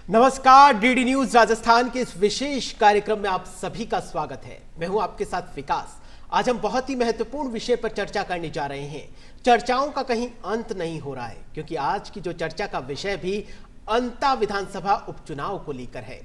नमस्कार, DD news Rajasthan के इस विशेष कार्यक्रम में आप सभी का स्वागत है। मैं हूं आपके साथ विकास। आज हम बहुत ही महत्वपूर्ण विषय पर चर्चा करने जा रहे हैं। चर्चाओं का कहीं अंत नहीं हो रहा है, क्योंकि आज की जो चर्चा का विषय भी अंता विधानसभा उपचुनाव को लेकर है।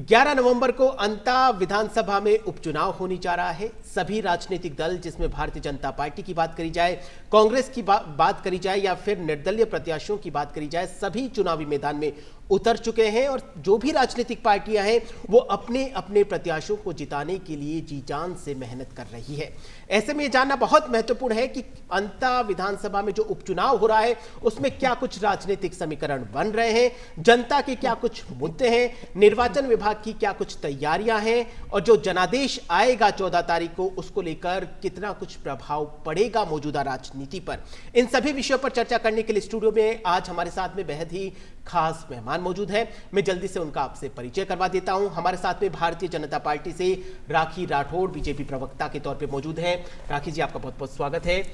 11 नवंबर को अंता विधानसभा में उपचुनाव होने जा रहा है। सभी राजनीतिक दल, जिसमें भारतीय जनता पार्टी की बात करी जाए, कांग्रेस की बात करी जाए या फिर निर्दलीय प्रत्याशियों की बात करी जाए, सभी चुनावी मैदान में उतर चुके हैं और जो भी राजनीतिक पार्टियां हैं वो अपने अपने प्रत्याशियों को जिताने के लिए जी जान से मेहनत कर रही है। ऐसे में ये जानना बहुत महत्वपूर्ण है कि अंता विधानसभा में जो उपचुनाव हो रहा है उसमें क्या कुछ राजनीतिक समीकरण बन रहे हैं, जनता के क्या कुछ मुद्दे हैं, निर्वाचन विभाग की क्या कुछ तैयारियां हैं और जो जनादेश आएगा 14 तारीख को उसको लेकर कितना कुछ प्रभाव पड़ेगा मौजूदा राजनीति पर। इन सभी विषयों पर चर्चा करने के लिए स्टूडियो में आज हमारे साथ में बेहद ही खास मेहमान मौजूद है। मैं जल्दी से उनका आपसे परिचय करवा देता हूं। हमारे साथ में भारतीय जनता पार्टी से राखी राठौड़ बीजेपी प्रवक्ता के तौर पे मौजूद है। राखी जी, आपका बहुत बहुत स्वागत है।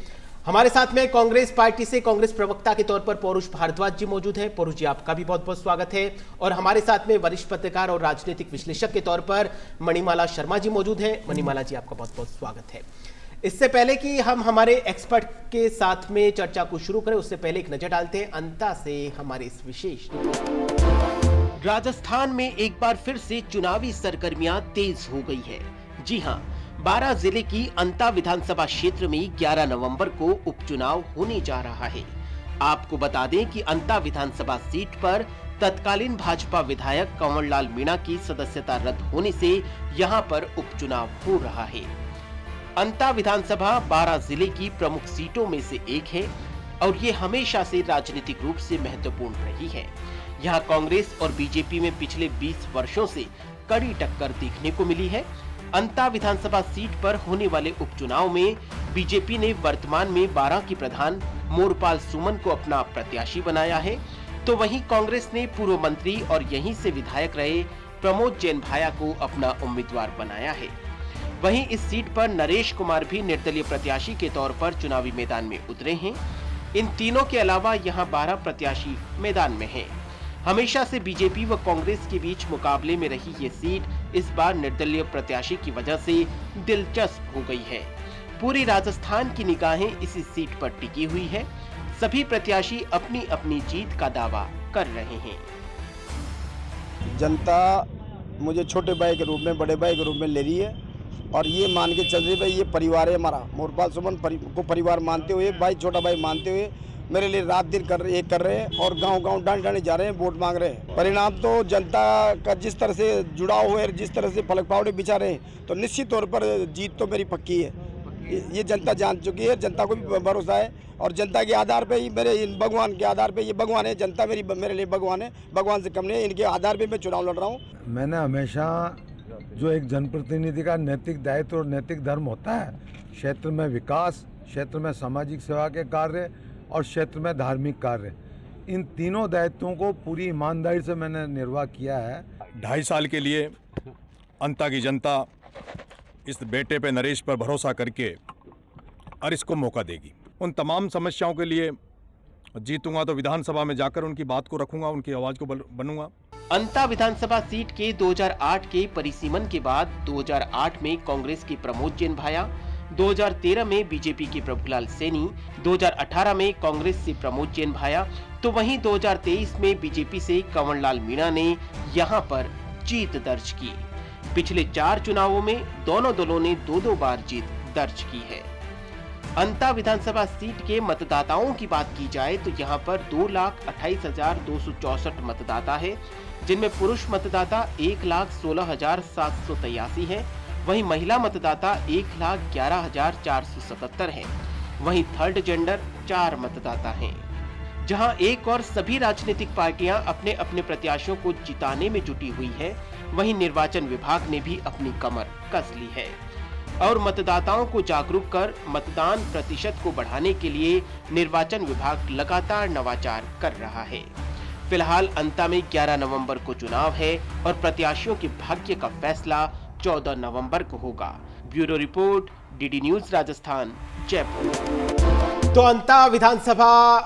हमारे साथ में कांग्रेस पार्टी से कांग्रेस प्रवक्ता के तौर पर पौरुष भारद्वाज जी मौजूद है। पौरुष जी, आपका भी बहुत बहुत स्वागत है। और हमारे साथ में वरिष्ठ पत्रकार और राजनीतिक विश्लेषक के तौर पर मणिमाला शर्मा जी मौजूद है। मणिमाला जी, आपका बहुत बहुत स्वागत है। इससे पहले कि हम हमारे एक्सपर्ट के साथ में चर्चा को शुरू करें, उससे पहले एक नजर डालते हैं अंता से हमारे इस विशेष। राजस्थान में एक बार फिर से चुनावी सरगर्मियां तेज हो गई है। जी हां, 12 जिले की अंता विधानसभा क्षेत्र में 11 नवंबर को उपचुनाव होने जा रहा है। आपको बता दें कि अंता विधानसभा सीट पर तत्कालीन भाजपा विधायक कंवरलाल मीणा की सदस्यता रद्द होने से यहां पर उपचुनाव हो रहा है। अंता विधानसभा 12 जिले की प्रमुख सीटों में से एक है और ये हमेशा से राजनीतिक रूप से महत्वपूर्ण रही है। यहाँ कांग्रेस और बीजेपी में पिछले 20 वर्षों से कड़ी टक्कर देखने को मिली है। अंता विधानसभा सीट पर होने वाले उपचुनाव में बीजेपी ने वर्तमान में 12 की प्रधान मोरपाल सुमन को अपना प्रत्याशी बनाया है, तो वहीं कांग्रेस ने पूर्व मंत्री और यहीं से विधायक रहे प्रमोद जैन भाया को अपना उम्मीदवार बनाया है। वहीं इस सीट पर नरेश कुमार भी निर्दलीय प्रत्याशी के तौर पर चुनावी मैदान में उतरे हैं। इन तीनों के अलावा यहां 12 प्रत्याशी मैदान में हैं। हमेशा से बीजेपी व कांग्रेस के बीच मुकाबले में रही ये सीट इस बार निर्दलीय प्रत्याशी की वजह से दिलचस्प हो गई है। पूरी राजस्थान की निगाहें इसी सीट पर टिकी हुई है। सभी प्रत्याशी अपनी अपनी जीत का दावा कर रहे हैं। जनता मुझे छोटे भाई के रूप में, बड़े भाई के रूप में ले रही है और ये मान के चल रही भाई ये परिवार है हमारा। मोरपाल सुमन को परिवार मानते हुए, भाई छोटा भाई मानते हुए मेरे लिए रात दिन कर रहे हैं और गांव-गांव डांड जा रहे हैं, वोट मांग रहे हैं। परिणाम तो जनता का जिस तरह से जुड़ाव है, जिस तरह से फलक पावड़े बिछा रहे हैं, तो निश्चित तौर पर जीत तो मेरी पक्की है। ये जनता जान चुकी है, जनता को भी भरोसा है और जनता के आधार पे ही, मेरे भगवान के आधार पे, ये भगवान है, जनता मेरे लिए भगवान है, भगवान से कम नहीं है। इनके आधार पे मैं चुनाव लड़ रहा हूँ। मैंने हमेशा जो एक जनप्रतिनिधि का नैतिक दायित्व और नैतिक धर्म होता है, क्षेत्र में विकास, क्षेत्र में सामाजिक सेवा के कार्य और क्षेत्र में धार्मिक कार्य, इन तीनों दायित्वों को पूरी ईमानदारी से मैंने निर्वाह किया है। 2.5 साल के लिए अंता की जनता इस बेटे पे, नरेश पर भरोसा करके और इसको मौका देगी। उन तमाम समस्याओं के लिए जीतूंगा तो विधानसभा में जाकर उनकी बात को रखूंगा, उनकी आवाज को बनूंगा। अंता विधानसभा सीट के 2008 के परिसीमन के बाद 2008 में कांग्रेस के प्रमोद जैन भाया, 2013 में बीजेपी के प्रभुलाल सैनी, 2018 में कांग्रेस से प्रमोद जैन भाया, तो वहीं 2023 में बीजेपी से कंवरलाल मीणा ने यहां पर जीत दर्ज की। पिछले 4 चुनावों में दोनों दलों ने 2-2 बार जीत दर्ज की है। अंता विधानसभा सीट के मतदाताओं की बात की जाए तो यहां पर 2,28,264 मतदाता है, जिनमें पुरुष मतदाता 1,16,783 है। वहीं महिला मतदाता 1,11,477 है। वहीं थर्ड जेंडर 4 मतदाता हैं। जहां एक और सभी राजनीतिक पार्टियां अपने अपने प्रत्याशियों को जिताने में जुटी हुई है, वहीं निर्वाचन विभाग ने भी अपनी कमर कस ली है और मतदाताओं को जागरूक कर मतदान प्रतिशत को बढ़ाने के लिए निर्वाचन विभाग लगातार नवाचार कर रहा है। फिलहाल अंता में 11 नवंबर को चुनाव है और प्रत्याशियों के भाग्य का फैसला 14 नवंबर को होगा। Bureau report, DD news Rajasthan, Jaipur. तो अंता विधानसभा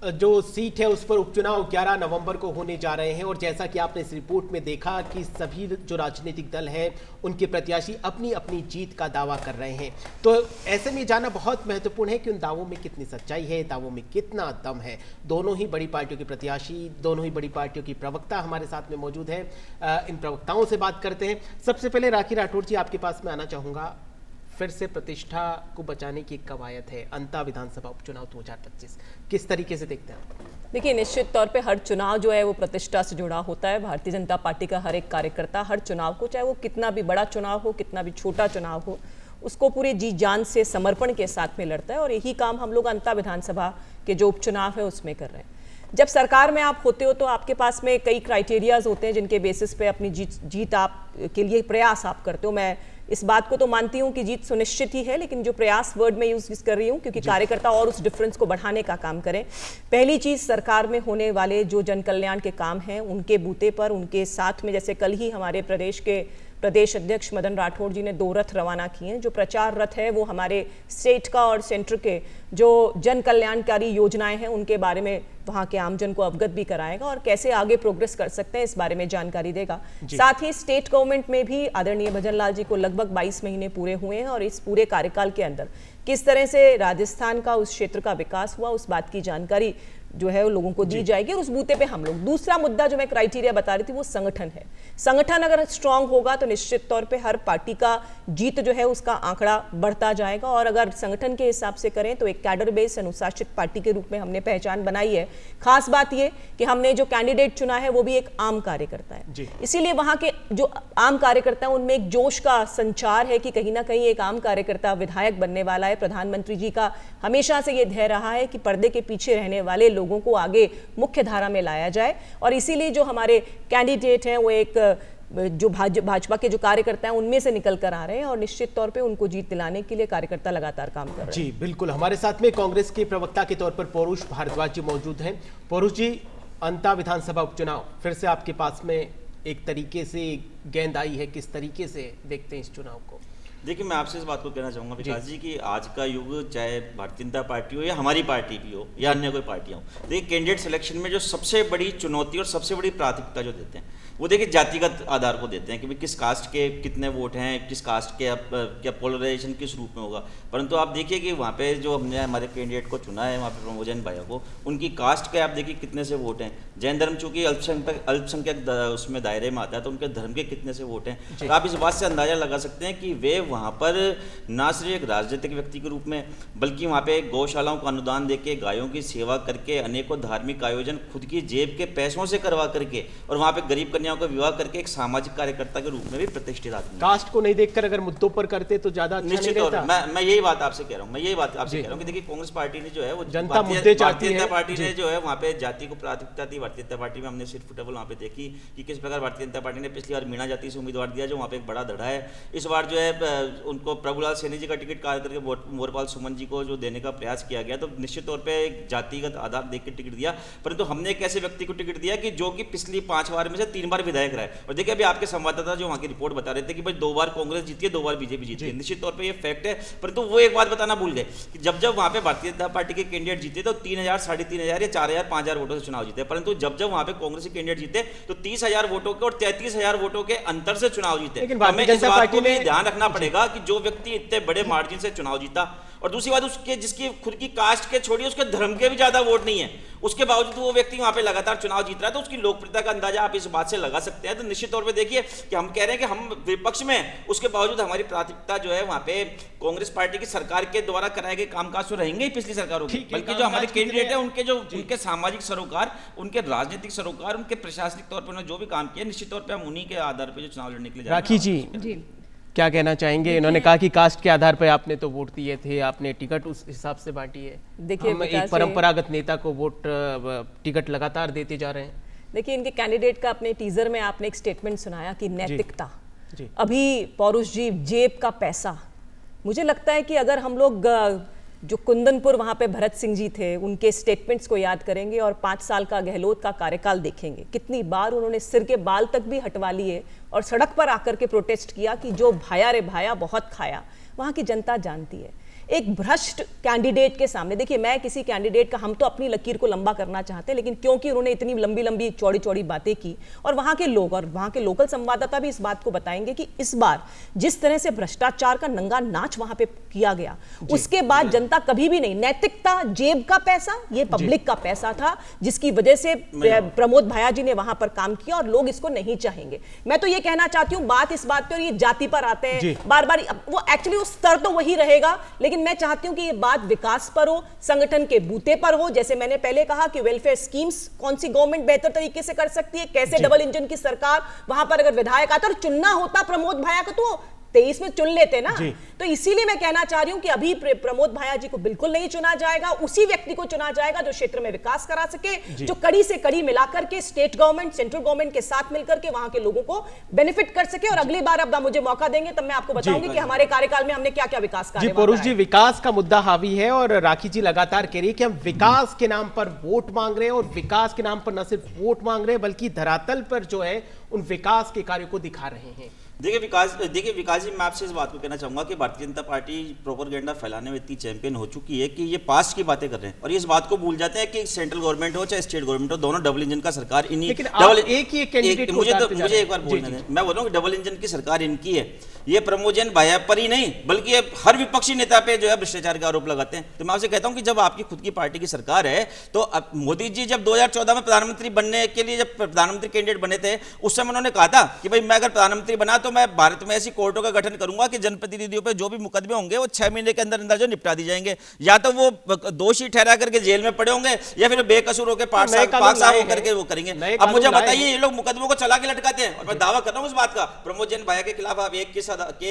जो सीट है उस पर उपचुनाव 11 नवंबर को होने जा रहे हैं और जैसा कि आपने इस रिपोर्ट में देखा कि सभी जो राजनीतिक दल हैं उनके प्रत्याशी अपनी अपनी जीत का दावा कर रहे हैं, तो ऐसे में जानना बहुत महत्वपूर्ण है कि उन दावों में कितनी सच्चाई है, दावों में कितना दम है। दोनों ही बड़ी पार्टियों के प्रत्याशी, दोनों ही बड़ी पार्टियों की प्रवक्ता हमारे साथ में मौजूद है। इन प्रवक्ताओं से बात करते हैं। सबसे पहले राखी राठौर जी, आपके पास में आना चाहूँगा। फिर से प्रतिष्ठा को बचाने की कवायद है, अंता विधानसभा उपचुनाव 2025, किस तरीके से देखते हैं आप? देखिए, निश्चित तौर पे हर चुनाव जो है वो प्रतिष्ठा से जुड़ा होता है। भारतीय जनता पार्टी का हर एक कार्यकर्ता हर चुनाव को, चाहे वो कितना भी बड़ा चुनाव हो, कितना भी छोटा चुनाव हो, उसको पूरे जी जान से समर्पण के साथ में लड़ता है। और यही काम हम लोग अंता विधानसभा के जो उपचुनाव है उसमें कर रहे हैं। जब सरकार में आप होते हो तो आपके पास में कई क्राइटेरियाज होते हैं जिनके बेसिस पे अपनी जीत आप के लिए प्रयास आप करते हो। मैं इस बात को तो मानती हूँ कि जीत सुनिश्चित ही है, लेकिन जो प्रयास वर्ड में यूज कर रही हूँ क्योंकि कार्यकर्ता और उस डिफरेंस को बढ़ाने का काम करें। पहली चीज, सरकार में होने वाले जो जन कल्याण के काम हैं उनके बूते पर, उनके साथ में, जैसे कल ही हमारे प्रदेश के प्रदेश अध्यक्ष मदन राठौड़ जी ने 2 रथ रवाना किए हैं। जो प्रचार रथ है वो हमारे स्टेट का और सेंटर के जो जन कल्याणकारी योजनाएं हैं उनके बारे में वहाँ के आमजन को अवगत भी कराएगा और कैसे आगे प्रोग्रेस कर सकते हैं इस बारे में जानकारी देगा। साथ ही स्टेट गवर्नमेंट में भी आदरणीय भजन लाल जी को लगभग 22 महीने पूरे हुए हैं और इस पूरे कार्यकाल के अंदर किस तरह से राजस्थान का, उस क्षेत्र का विकास हुआ, उस बात की जानकारी जो है वो लोगों को दी जाएगी और उस बूते पे हम लोग। दूसरा मुद्दा जो मैं क्राइटेरिया बता रही थी वो संगठन है। संगठन अगर स्ट्रांग होगा तो निश्चित तौर पे हर पार्टी का जीत जो है उसका आंकड़ा बढ़ता जाएगा। और अगर संगठन के हिसाब से करें तो एक कैडर बेस्ड अनुशासित पार्टी के रूप में हमने पहचान बनाई है। खास बात ये कि हमने जो कैंडिडेट चुना है वो भी एक आम कार्यकर्ता है, इसीलिए वहां के जो आम कार्यकर्ता है उनमें एक जोश का संचार है कि कहीं ना कहीं एक आम कार्यकर्ता विधायक बनने वाला है। प्रधानमंत्री जी का हमेशा से ये ध्येय रहा है कि पर्दे के पीछे रहने वाले लोगों को आगे मुख्य धारा में लाया जाए और इसीलिए जो हमारे कैंडिडेट हैं वो एक जो भाजपा के जो कार्यकर्ता हैं उनमें से निकल कर आ रहे हैं और निश्चित तौर पे उनको जीत दिलाने के लिए कार्यकर्ता लगातार काम कर रहे हैं। जी बिल्कुल, हमारे साथ में कांग्रेस के प्रवक्ता के तौर पर पौरुष भारद्वाज जी मौजूद हैं। पौरुष जी, अंता विधानसभा उपचुनाव फिर से आपके पास में एक तरीके से गेंद आई है, किस तरीके से देखते हैं इस चुनाव को? देखिए, मैं आपसे इस बात को कहना चाहूँगा विकास जी कि आज का युग, चाहे भारतीय जनता पार्टी हो या हमारी पार्टी भी हो या अन्य कोई पार्टियाँ हो, देखिए कैंडिडेट सिलेक्शन में जो सबसे बड़ी चुनौती और सबसे बड़ी प्राथमिकता जो देते हैं वो देखिए जातिगत आधार को देते हैं कि भाई किस कास्ट के कितने वोट हैं, किस कास्ट के क्या पोलराइजेशन किस रूप में होगा। परंतु आप देखिए कि वहाँ पे जो हमने हमारे कैंडिडेट को चुना है, वहाँ पे प्रमोजन भाइयों को, उनकी कास्ट के आप देखिए कितने से वोट हैं। जैन धर्म चूँकि अल्पसंख्यक उसमें दायरे में आता है तो उनके धर्म के कितने से वोट हैं। तो आप इस बात से अंदाजा लगा सकते हैं कि वे वहाँ पर ना सिर्फ एक राजनीतिक व्यक्ति के रूप में बल्कि वहाँ पे गौशालाओं को अनुदान देके, गायों की सेवा करके, अनेकों धार्मिक आयोजन खुद की जेब के पैसों से करवा करके और वहाँ पे गरीब कन्याओं का विवाह करके एक सामाजिक कार्यकर्ता के रूप में भी प्रतिष्ठित आदमी। कास्ट को नहीं देखकर अगर मुद्दों पर करते तो ज्यादा अच्छा निश्चित नहीं तौर रहता। मैं यही बात आपसे कह रहा हूँ, कि देखिए कांग्रेस पार्टी ने जो है वो जनता मुद्दे चाहती है। भारतीय जनता पार्टी ने जो है वहाँ पे जाति को प्राथमिकता दी। भारतीय जनता पार्टी में हमने सिर्फ फुटेबल वहाँ पे देखी कि किस प्रकार भारतीय जनता पार्टी ने पिछली बार मीणा जाति से उम्मीदवार दिया जो वहाँ पे एक बड़ा धड़ा है। इस बार जो है उनको प्रभुलाल सैनी जी का टिकट काट करके मोरपाल सुमन जी को जो देने का प्रयास किया गया, तो निश्चित तौर पर एक जातिगत आधार देख के टिकट दिया। परंतु हमने एक ऐसे व्यक्ति को टिकट दिया कि जो कि पिछली 5 बार में से 3 बार विधायक रहा है। और देखिए अभी आपके संवाददाता जो वहाँ की रिपोर्ट बता रहे थे कि भाई 2 बार कांग्रेस जीती है, 2 बार बीजेपी जीती है। निश्चित तौर पे ये फैक्ट है। परंतु वो एक बात बताना भूल गए कि जब वहाँ पे भारतीय जनता पार्टी के कैंडिडेट जीते तो 3000, 3500 या 4000, 5000 वोटों से चुनाव जीते। परंतु जब वहाँ पे कांग्रेस के कैंडिडेट जीते तो 30,000 वोटों के और 33,000 वोटों के अंतर से चुनाव जीते। हमें इस बात को भी ध्यान रखना पड़ेगा कि जो व्यक्ति इतने बड़े मार्जिन से चुनाव जीता और दूसरी बात उसके जिसकी खुद की कास्ट के छोड़िए उसके धर्म के भी ज्यादा वोट नहीं है, उसके बावजूद वो व्यक्ति वहां पे लगातार चुनाव जीत रहा है, तो उसकी लोकप्रियता का अंदाजा आप इस बात से लगा सकते हैं। तो निश्चित तौर पे देखिए कि हम कह रहे हैं कि हम विपक्ष में, उसके बावजूद हमारी प्राथमिकता जो है वहां पे कांग्रेस पार्टी की सरकार के द्वारा कराए गए कामकाज तो रहेंगे ही पिछली सरकारों के, बल्कि जो हमारे कैंडिडेट है उनके जो उनके सामाजिक सरोकार, उनके राजनीतिक सरोकार, उनके प्रशासनिक तौर पर उन्होंने जो भी काम किया, निश्चित तौर पर हम उन्हीं के आधार पर जो चुनाव लड़ने के लिए राखी जी क्या कहना चाहेंगे? इन्होंने कहा कि कास्ट के आधार पर आपने तो वोट दिए थे, आपने टिकट उस हिसाब से बांटी है। देखिए एक परंपरागत नेता को वोट टिकट लगातार देते जा रहे हैं। देखिए इनके कैंडिडेट का अपने टीजर में आपने एक स्टेटमेंट सुनाया कि नैतिकता, अभी पौरुष जी जेब का पैसा, मुझे लगता है कि अगर हम लोग जो कुंदनपुर वहाँ पे भरत सिंह जी थे उनके स्टेटमेंट्स को याद करेंगे और 5 साल का गहलोत का कार्यकाल देखेंगे, कितनी बार उन्होंने सिर के बाल तक भी हटवा लिए और सड़क पर आकर के प्रोटेस्ट किया कि जो भाया रे भाया बहुत खाया। वहाँ की जनता जानती है एक भ्रष्ट कैंडिडेट के सामने, देखिए मैं किसी कैंडिडेट का, हम तो अपनी लकीर को लंबा करना चाहते हैं, लेकिन क्योंकि उन्होंने इतनी लंबी लंबी चौड़ी चौड़ी बातें की और वहां के लोग और वहां के लोकल संवाददाता भी इस बात को बताएंगे कि इस बार जिस तरह से भ्रष्टाचार का नंगा नाच वहां पे किया गया, उसके बाद जनता कभी भी नहीं, नैतिकता, जेब का पैसा, ये पब्लिक का पैसा था जिसकी वजह से प्रमोद भाया जी ने वहां पर काम किया और लोग इसको नहीं चाहेंगे। मैं तो ये कहना चाहती हूं, बात इस बात पे, और ये जाति पर आते हैं बार बार, वो एक्चुअली उस स्तर तो वही रहेगा, लेकिन मैं चाहती हूं कि ये बात विकास पर हो, संगठन के बूते पर हो। जैसे मैंने पहले कहा कि वेलफेयर स्कीम्स कौन सी गवर्नमेंट बेहतर तरीके से कर सकती है, कैसे डबल इंजन की सरकार, वहां पर अगर विधायक आता और चुनना होता प्रमोद भाया को तो 23 में चुन लेते ना। तो इसीलिए मैं कहना चाह रही हूं कि अभी प्रमोद भाया जी को बिल्कुल नहीं चुना जाएगा, उसी व्यक्ति को चुना जाएगा जो क्षेत्र में विकास करा सके, जो कड़ी से कड़ी मिलाकर के स्टेट गवर्नमेंट, सेंट्रल गवर्नमेंट के साथ मिलकर के वहां के लोगों को बेनिफिट कर सके। और अगली बार अब मुझे मौका देंगे तब मैं आपको बताऊंगी कि हमारे कार्यकाल में हमने क्या क्या विकास कार्य। जी परुष जी, विकास का मुद्दा हावी है और राखी जी लगातार कह रही है कि हम विकास के नाम पर वोट मांग रहे हैं, और विकास के नाम पर न सिर्फ वोट मांग रहे हैं बल्कि धरातल पर जो है उन विकास के कार्यों को दिखा रहे हैं। देखिए विकास जी, मैं आपसे इस बात को कहना चाहूंगा कि भारतीय जनता पार्टी प्रोपेगेंडा फैलाने में इतनी चैंपियन हो चुकी है कि ये पास्ट की बातें कर रहे हैं और ये इस बात को भूल जाते हैं कि सेंट्रल गवर्नमेंट हो चाहे स्टेट गवर्नमेंट हो, दोनों डबल इंजन का सरकार इन्हीं। लेकिन आप एक ही कैंडिडेट को मुझे एक बार बोलने दें, मैं बोल रहा हूँ कि डबल इंजन की सरकार इनकी है। ये प्रमोद जैन भाया पर ही नहीं बल्कि हर विपक्षी नेता पे जो है भ्रष्टाचार के आरोप लगाते हैं। तो मैं आपसे कहता हूं कि जब आपकी खुद की पार्टी की सरकार है, तो अब मोदी जी जब 2014 में प्रधानमंत्री बनने के लिए जब प्रधानमंत्री कैंडिडेट बने थे, उस समय उन्होंने कहा था कि भाई मैं अगर प्रधानमंत्री बना तो मैं भारत में ऐसी कोर्टों का गठन करूंगा कि जनप्रतिनिधियों पर जो भी मुकदमे होंगे वो 6 महीने के अंदर अंदर जो निपटा दी जाएंगे, या तो वो दोषी ठहरा करके जेल में पड़े होंगे या फिर बेकसूर होकर पाक साफ होकर के वो करेंगे। अब मुझे बताइए, ये लोग मुकदमों को चला के लटकाते हैं और मैं दावा कर रहा हूं इस बात का, प्रमोद जैन भाया के खिलाफ आप एक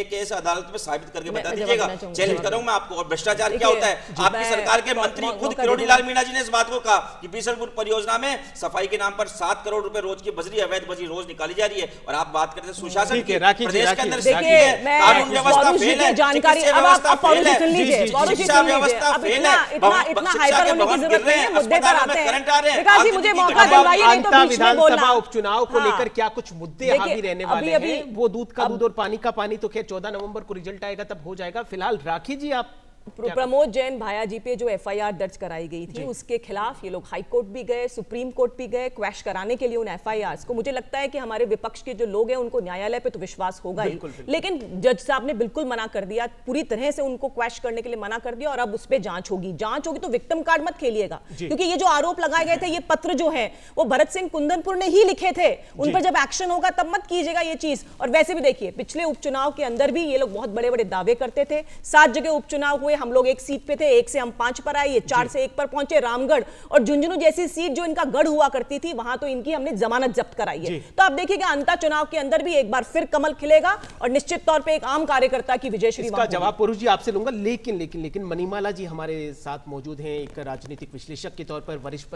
केस अदालत में साबित करके बता दीजिएगा, चैलेंज करूंगा मैं आपको। और भ्रष्टाचार क्या होता है, आपकी सरकार के मंत्री खुद किरोड़ीलाल मीणा जी ने इस बात को कहा कि बीसलपुर परियोजना में सफाई के नाम पर 7 करोड़ रुपए रोज की बजरी, अवैध बजरी रोज निकाली जा रही है। और आप बात करते हैं सुशासन की, प्रदेश के अंदर कानून व्यवस्था फेल है, जानकारी अब आप पॉलिसी सुन लीजिए, शिक्षा व्यवस्था फेल है, इतना हाइपर होने की जरूरत नहीं है, मुद्दे पर आते हैं। विकास जी मुझे मौका दिलवाइए, नहीं तो बीच में बोलना। विधानसभा उपचुनाव को लेकर क्या कुछ मुद्दे हावी रहने वाले हैं, वो दूध का दूध और पानी का पानी तो खैर 14 नवंबर को रिजल्ट आएगा तब हो जाएगा। फिलहाल राखी जी, आप प्रमोद जैन भाया जी पे जो एफआईआर दर्ज कराई गई थी उसके खिलाफ ये लोग हाई कोर्ट भी गए, सुप्रीम कोर्ट भी गए, क्वैश कराने के लिए उन एफआईआर्स को। मुझे लगता है कि हमारे विपक्ष के जो लोग हैं उनको न्यायालय पे तो विश्वास होगा ही, लेकिन जज साहब ने बिल्कुल मना कर दिया, पूरी तरह से उनको क्वैश करने के लिए मना कर दिया और अब उस पर जांच होगी तो विक्टिम कार्ड मत खेलिएगा, क्योंकि ये जो आरोप लगाए गए थे, ये पत्र जो है वो भरत सिंह कुंदनपुर ने ही लिखे थे, उन पर जब एक्शन होगा तब मत कीजिएगा ये चीज। और वैसे भी देखिए, पिछले उपचुनाव के अंदर भी ये लोग बहुत बड़े बड़े दावे करते थे, 7 जगह उपचुनाव हुए, हम लोग एक सीट थे, 1 से हम 5 पर आए, ये 4 से 1 पर पहुंचे। रामगढ़ और झुंझुनू जैसी सीट जो इनका गढ़ हुआ करती थी, वहां तो इनकी हमने जमानत जब्त कराई है। तो आप देखिएगा अंता चुनाव के अंदर भी एक बार फिर कमल खिलेगा और निश्चित तौर पे एक आम कार्यकर्ता की विजयश्री। इसका जवाब पुरुष जी आपसे लूंगा, लेकिन मणिमाला जी हमारे साथ मौजूद हैं, एक राजनीतिक विश्लेषक के तौर पर, वरिष्ठ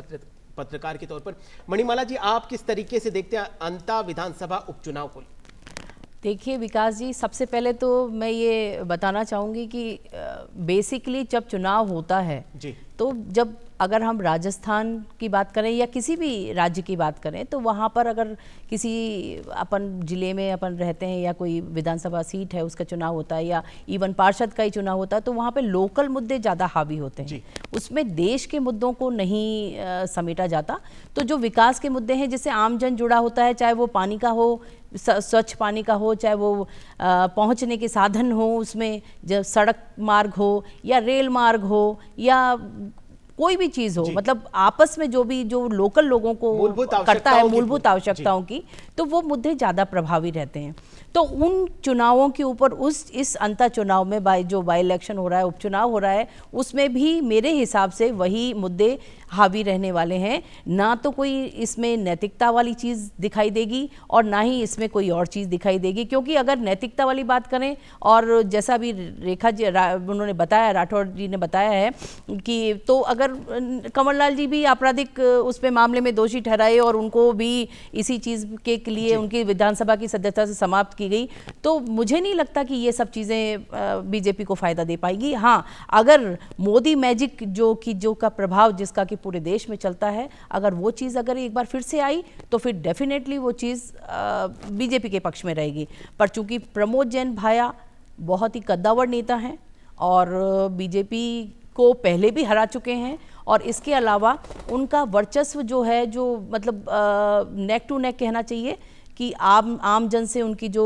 पत्रकार के तौर पर। मणिमाला जी, आप किस तरीके से देखते हैं अंता विधानसभा उपचुनाव को? देखिए विकास जी, सबसे पहले तो मैं ये बताना चाहूँगी कि बेसिकली जब चुनाव होता है तो जब अगर हम राजस्थान की बात करें या किसी भी राज्य की बात करें, तो वहाँ पर अगर किसी अपन जिले में अपन रहते हैं या कोई विधानसभा सीट है उसका चुनाव होता है या इवन पार्षद का ही चुनाव होता है, तो वहाँ पे लोकल मुद्दे ज़्यादा हावी होते हैं, उसमें देश के मुद्दों को नहीं समेटा जाता। तो जो विकास के मुद्दे हैं जिससे आम जन जुड़ा होता है, चाहे वो पानी का हो, स्वच्छ पानी का हो, चाहे वो पहुंचने के साधन हो, उसमें जब सड़क मार्ग हो या रेल मार्ग हो या कोई भी चीज़ हो, मतलब आपस में जो लोकल लोगों को करता है मूलभूत आवश्यकताओं की, तो वो मुद्दे ज़्यादा प्रभावी रहते हैं। तो उन चुनावों के ऊपर इस अंतर चुनाव में जो बाई इलेक्शन हो रहा है, उपचुनाव हो रहा है, उसमें भी मेरे हिसाब से वही मुद्दे हावी रहने वाले हैं। ना तो कोई इसमें नैतिकता वाली चीज़ दिखाई देगी और ना ही इसमें कोई और चीज़ दिखाई देगी, क्योंकि अगर नैतिकता वाली बात करें, और जैसा भी रेखा जी उन्होंने बताया, राठौड़ जी ने बताया है कि तो अगर कमललाल जी भी आपराधिक उस पे मामले में दोषी ठहराए और उनको भी इसी चीज़ के लिए उनकी विधानसभा की सदस्यता से समाप्त की गई, तो मुझे नहीं लगता कि ये सब चीज़ें बीजेपी को फ़ायदा दे पाएगी। हाँ, अगर मोदी मैजिक जो का प्रभाव जिसका कि पूरे देश में चलता है, अगर वो चीज़ अगर एक बार फिर से आई तो फिर डेफिनेटली वो चीज़ बीजेपी के पक्ष में रहेगी। पर चूंकि प्रमोद जैन भाया बहुत ही कद्दावर नेता हैं और बीजेपी को पहले भी हरा चुके हैं, और इसके अलावा उनका वर्चस्व जो है, जो मतलब नेक टू नेक कहना चाहिए कि आम जन से उनकी जो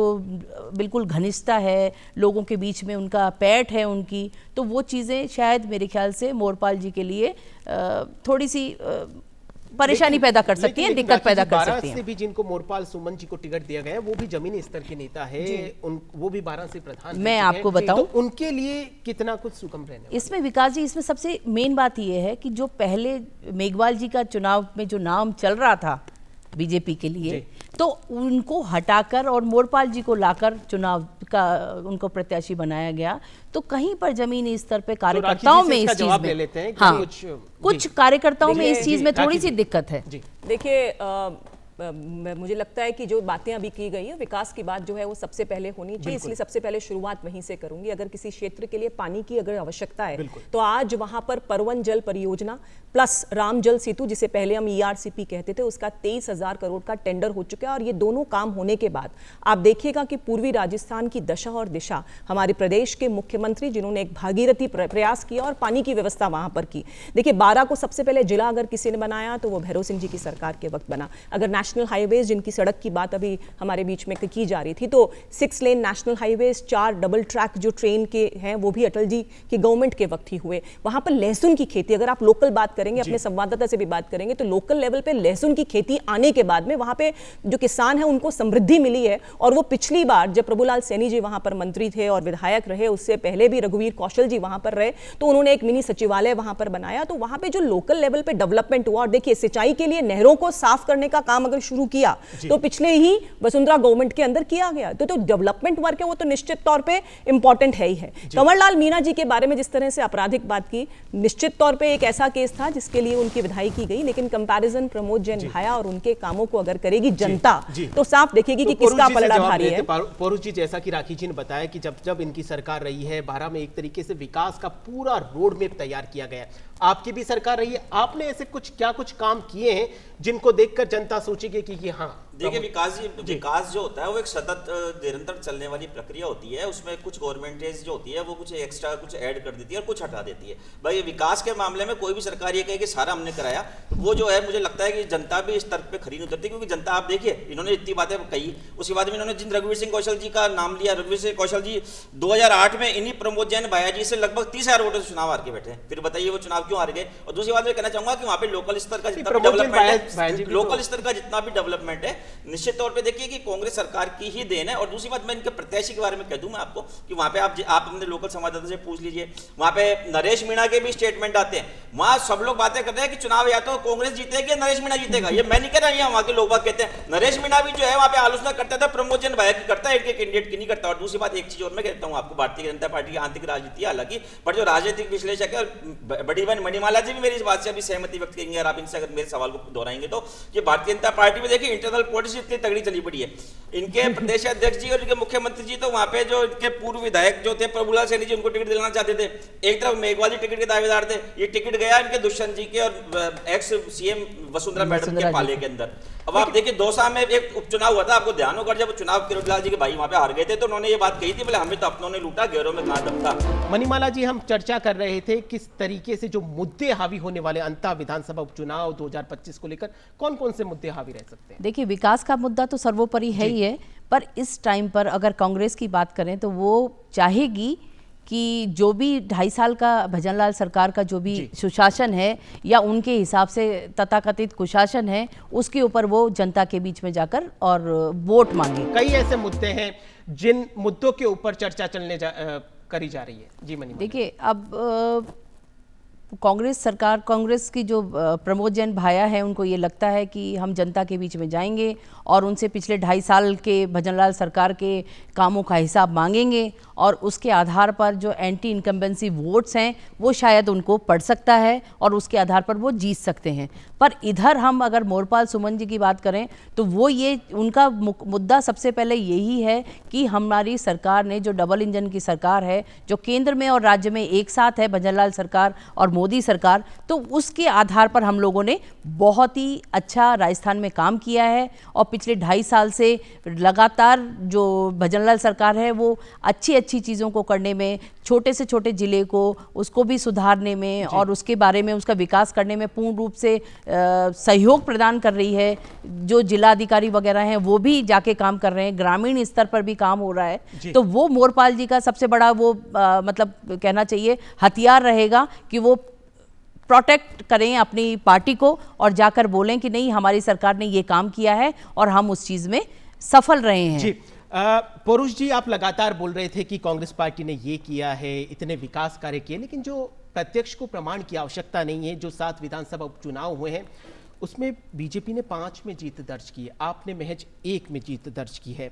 बिल्कुल घनिष्ठता है, लोगों के बीच में उनका पैठ है उनकी, तो वो चीज़ें शायद मेरे ख्याल से मोरपाल जी के लिए थोड़ी सी परेशानी पैदा कर सकती हैं, दिक्कत पैदा कर सकती हैं। से भी जिनको मोरपाल सुमन जी को टिकट दिया गया है वो भी जमीनी स्तर के नेता है, वो भी 12 से प्रधान। मैं आपको बताऊं तो उनके लिए कितना कुछ सुगम रहने इसमें विकास जी, इसमें सबसे मेन बात ये है कि जो पहले मेघवाल जी का चुनाव में जो नाम चल रहा था बीजेपी के लिए, तो उनको हटाकर और मोरपाल जी को लाकर चुनाव का उनको प्रत्याशी बनाया गया। तो कहीं पर जमीनी स्तर पे कार्यकर्ताओं में इस चीज में, हाँ, कुछ कार्यकर्ताओं में इस चीज में थोड़ी सी दिक्कत है। देखिए, मुझे लगता है कि जो बातें अभी की गई है, विकास की बात जो है वो सबसे पहले होनी चाहिए, इसलिए सबसे पहले शुरुआत वहीं से करूंगी। अगर किसी क्षेत्र के लिए पानी की अगर आवश्यकता है तो आज वहां पर परवन जल परियोजना प्लस राम जल सेतु, जिसे पहले हम ERCP कहते थे, उसका 23,000 करोड़ का टेंडर हो चुका है। और ये दोनों काम होने के बाद आप देखिएगा कि पूर्वी राजस्थान की दशा और दिशा, हमारे प्रदेश के मुख्यमंत्री जिन्होंने एक भागीरथी प्रयास किया और पानी की व्यवस्था वहां पर की। देखिए, 12 को सबसे पहले जिला अगर किसी ने बनाया तो वो भैरव सिंह जी की सरकार के वक्त बना। अगर नेशनल हाईवेज, जिनकी सड़क की बात अभी हमारे बीच में की जा रही थी, तो 6 lane national highways, 4 double track जो ट्रेन के हैं वो भी अटल जी की गवर्नमेंट के वक्त ही हुए। वहां पर लहसुन की खेती, अगर आप लोकल बात करेंगे, अपने संवाददाता से भी बात करेंगे, तो लोकल लेवल पे लहसुन की खेती आने के बाद में वहां पे जो किसान है उनको समृद्धि मिली है। और वो पिछली बार जब प्रभुलाल सैनी जी वहां पर मंत्री थे और विधायक रहे, उससे पहले भी रघुवीर कौशल जी वहां पर रहे, तो उन्होंने एक मिनी सचिवालय वहां पर बनाया। तो वहां पे जो लोकल लेवल पे डेवलपमेंट हुआ, और देखिए सिंचाई के लिए नहरों को साफ करने का काम अगर शुरू किया तो पिछले ही वसुंधरा गवर्नमेंट के अंदर किया गया। तो डेवलपमेंट वर्क है वो तो निश्चित तौर पे इंपॉर्टेंट है ही है। कंवरलाल मीणा जी के बारे में जिस तरह से आपराधिक बात की, निश्चित तौर पे एक ऐसा केस था जिसके लिए उनकी विधाई की गई, लेकिन कंपैरिजन प्रमोद जैन भाया और उनके कामों को अगर करेगी जनता तो साफ देखेगी कि किसका पलड़ा भारी है। परुष जी, जैसा कि राखी जी ने बताया कि जब जब इनकी सरकार रही है 12 में एक तरीके से विकास का पूरा रोड मैप तैयार किया गया है। आपकी भी सरकार रही है, आपने ऐसे कुछ काम किए हैं जिनको देखकर जनता सोचेगी कि हाँ। देखिए विकास जो होता है वो एक सतत निरंतर चलने वाली प्रक्रिया होती है। उसमें कुछ गवर्नमेंटेज जो होती है वो कुछ एक्स्ट्रा कुछ ऐड कर देती है और कुछ हटा देती है। भाई विकास के मामले में कोई भी सरकार ये कहे कि सारा हमने कराया, वो जो है मुझे लगता है कि जनता भी इस तर्क पे खरी नहीं उतरती, क्योंकि जनता, आप देखिए इन्होंने इतनी बातें कही, उसके बाद में इन्होंने जिन रघुवीर सिंह कौशल जी का नाम लिया, रघुवीर सिंह कौशल जी 2008 में इन्हीं प्रमोद जैन भाया जी से लगभग 30,000 वोटों से चुनाव हार के बैठे। फिर बताइए वो चुनाव क्यों हार गए। और दूसरी बात मैं कहना चाहूंगा कि वहां पे लोकल स्तर का जितना भी डेवलपमेंट है, निश्चित तौर पे देखिए कि कांग्रेस सरकार की ही देन है। और दूसरी बात मैं इनके प्रत्याशी के बारे में कह दूं मैं आपको कि वहां पे आप अपने लोकल संवाददाता से पूछ लीजिए, वहां पे नरेश मीणा के भी स्टेटमेंट आते हैं। वहां सब लोग बातें करते हैं कि चुनाव या तो कांग्रेस जीतेगी या नरेश मीणा जीतेगा। ये मैं नहीं कह रहा, वहां के लोग बात कहते हैं। नरेश मीणा भी जो है वहां पे आलोचना करता था प्रमोद जैन भाया की करता है, एक कैंडिडेट की नहीं करता। और दूसरी बात एक चीज और मैं कहता हूं आपको, भारतीय जनता पार्टी की आंतरिक राजनीति हालांकि, पर जो राजनीतिक विश्लेषक है, बड़ी बहन मणिमाला जी भी मेरी इस बात से अभी सहमति व्यक्त करेंगे और आप इनसे अगर मेरे सवाल को दोहराएंगे तो, कि भारतीय जनता पार्टी में देखिए इंटरनल पॉलिटिक्स इतनी तगड़ी चली पड़ी है। इनके प्रदेश अध्यक्ष जी और इनके मुख्यमंत्री जी तो वहां पे जो इनके पूर्व विधायक जो थे प्रभुलाल सैनी जी, उनको टिकट दिलाना चाहते थे। एक तरफ मेघवाल जी टिकट के दावेदार थे, ये टिकट गया इनके दुष्यंत जी के और एक्स सीएम वसुंधरा मैडम के पाले के अंदर। अब आप देखिए दौसा में एक उपचुनाव हुआ था, आपको ध्यान होगा, जब चुनाव किरोड़लाल जी के भाई वहां पे हार गए थे तो उन्होंने ये बात कही थी, बोले हमें तो अपनों ने लूटा, गैरों में कहां दम था। मणिमाला जी, हम चर्चा कर रहे थे किस तरीके से जो मुद्दे हावी होने वाले अंतः विधानसभा उपचुनाव 2025 को लेकर, कौन कौन से मुद्दे हावी रह सकते हैं। देखिए, विकास का मुद्दा तो सर्वोपरि है ही है, पर इस टाइम पर अगर कांग्रेस की बात करें तो वो चाहेगी कि जो भी 2.5 साल का भजनलाल सरकार का जो भी सुशासन है या उनके हिसाब से तथाकथित कुशासन है, उसके ऊपर वो जनता के बीच में जाकर और वोट मांगे। कई ऐसे मुद्दे हैं जिन मुद्दों के ऊपर चर्चा करी जा रही है। जी मनी, देखिए, अब कांग्रेस सरकार, कांग्रेस की जो प्रमोद जैन भाया है, उनको ये लगता है कि हम जनता के बीच में जाएंगे और उनसे पिछले 2.5 साल के भजनलाल सरकार के कामों का हिसाब मांगेंगे और उसके आधार पर जो एंटी इनकम्बेंसी वोट्स हैं वो शायद उनको पड़ सकता है और उसके आधार पर वो जीत सकते हैं। पर इधर हम अगर मोरपाल सुमन जी की बात करें तो वो ये उनका मुद्दा सबसे पहले यही है कि हमारी सरकार ने जो डबल इंजन की सरकार है, जो केंद्र में और राज्य में एक साथ है, भजनलाल सरकार और मोदी सरकार, तो उसके आधार पर हम लोगों ने बहुत ही अच्छा राजस्थान में काम किया है। और पिछले 2.5 साल से लगातार जो भजनलाल सरकार है वो अच्छी अच्छी चीज़ों को करने में, छोटे से छोटे ज़िले को उसको भी सुधारने में और उसके बारे में उसका विकास करने में पूर्ण रूप से सहयोग प्रदान कर रही है। जो जिलाधिकारी वगैरह हैं वो भी जाके काम कर रहे हैं, ग्रामीण स्तर पर भी काम हो रहा है। तो वो मोरपाल जी का सबसे बड़ा वो मतलब कहना चाहिए हथियार रहेगा कि वो प्रोटेक्ट करें अपनी पार्टी को और जाकर बोलें कि नहीं, हमारी सरकार ने ये काम किया है और हम उस चीज़ में सफल रहे हैं। जी पौरुष जी, आप लगातार बोल रहे थे कि कांग्रेस पार्टी ने ये किया है, इतने विकास कार्य किए, लेकिन जो प्रत्यक्ष को प्रमाण की आवश्यकता नहीं है। जो 7 विधानसभा उपचुनाव हुए हैं उसमें बीजेपी ने 5 में जीत दर्ज की है, आपने महज 1 में जीत दर्ज की है।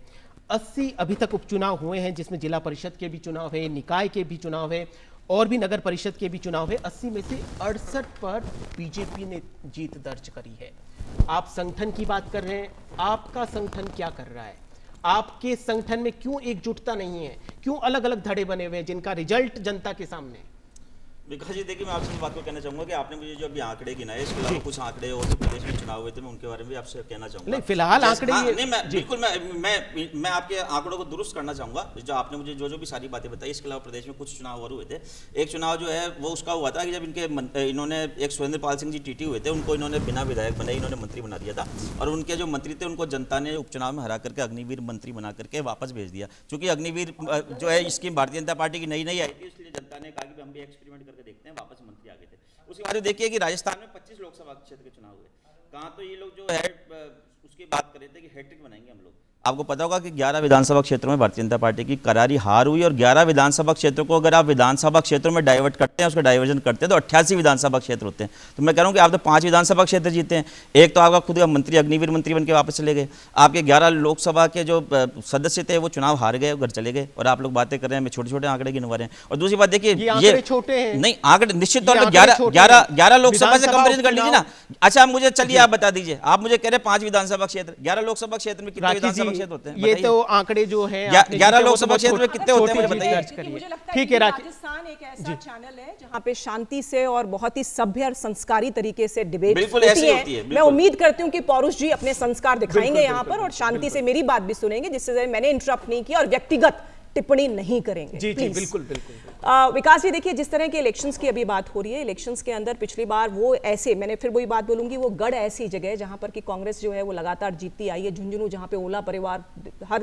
80 अभी तक उपचुनाव हुए हैं, जिसमें जिला परिषद के भी चुनाव है, निकाय के भी चुनाव है और भी नगर परिषद के भी चुनाव है। 80 में से 68 पर बीजेपी ने जीत दर्ज करी है। आप संगठन की बात कर रहे हैं, आपका संगठन क्या कर रहा है? आपके संगठन में क्यों एकजुटता नहीं है? क्यों अलग अलग धड़े बने हुए हैं जिनका रिजल्ट जनता के सामने? विकास जी, देखिए मैं आपसे इस बात को कहना चाहूंगा कि आपने मुझे जो अभी आंकड़े गिनाए, इसके अलावा कुछ आंकड़े और जो प्रदेश में चुनाव हुए थे मैं उनके बारे में भी आपसे कहना चाहूंगा। नहीं, फिलहाल आंकड़े नहीं, मैं बिल्कुल मैं आपके आंकड़ों को दुरुस्त करना चाहूंगा। जो आपने मुझे जो भी सारी बातें बताई, इसके अलावा प्रदेश में कुछ चुनाव और हुए थे। एक चुनाव जो है वो उसका हुआ था कि जब इन्होंने एक सुरेंद्र पाल सिंह जी टीटी हुए थे, उनको इन्होंने बिना विधायक बनाए इन्होंने मंत्री बना दिया था और उनके जो मंत्री थे उनको जनता ने उपचुनाव में हरा करके अग्निवीर मंत्री बना करके वापस भेज दिया। चूंकि अग्निवीर जो है स्कीम भारतीय जनता पार्टी की नई नई आई थी, इसलिए जनता ने कहा कि हम भी एक्सपेरिमेंट करके देखते हैं, वापस मंत्री आ गए थे। उसके बाद देखिए कि राजस्थान में 25 लोकसभा क्षेत्र के चुनाव हुए। कहाँ तो ये लोग जो है उसकी बात कर रहे थे कि हैट्रिक बनाएंगे हम लोग। आपको पता होगा कि 11 विधानसभा क्षेत्रों में भारतीय जनता पार्टी की करारी हार हुई और 11 विधानसभा क्षेत्रों को अगर आप विधानसभा क्षेत्रों में डाइवर्ट करते हैं, उसका डाइवर्जन करते हैं, तो 88 विधानसभा क्षेत्र होते हैं। तो मैं कह रहा हूँ कि आप तो 5 विधानसभा क्षेत्र जीते हैं। एक तो आपका खुद का मंत्री अग्निवीर मंत्री बन के वापस चले गए। आपके 11 लोकसभा के जो सदस्य थे वो चुनाव हार गए, घर चले गए और आप लोग बातें कर रहे हैं, मैं छोटे छोटे आंकड़े गिनवा रहे हैं। और दूसरी बात देखिए, ये छोटे हैं नहीं आंकड़े निश्चित तौर पर 11 लोकसभा से कंपेरिजन कर लीजिए ना। अच्छा मुझे चलिए आप बता दीजिए, आप मुझे कह रहे हैं 5 विधानसभा क्षेत्र, 11 लोकसभा क्षेत्र में कितने विधानसभा क्षेत्र होते हैं? ये तो आंकड़े जो हैं 11 लोकसभा क्षेत्र में कितने होते हैं मुझे बताइए। मुझे लगता ठीक है, राजस्थान एक ऐसा चैनल है जहां पे शांति से और बहुत ही सभ्य और संस्कारी तरीके से डिबेट बिल्कुल ऐसी होती है। मैं उम्मीद करती हूं कि पौरुष जी अपने संस्कार दिखाएंगे यहां पर और शांति से मेरी बात भी सुनेंगे, जिससे मैंने इंटरप्ट नहीं किया और व्यक्तिगत टिप्पणी नहीं करेंगे। जी जी बिल्कुल बिल्कुल। विकास जी देखिए, जिस तरह के इलेक्शंस की अभी बात हो रही है, इलेक्शंस के अंदर पिछली बार वो ऐसे, मैंने फिर वही बात बोलूंगी, वो गढ़ ऐसी जगह है जहां पर कि कांग्रेस जो है वो लगातार जीतती आई है। झुंझुनू जहां पे ओला परिवार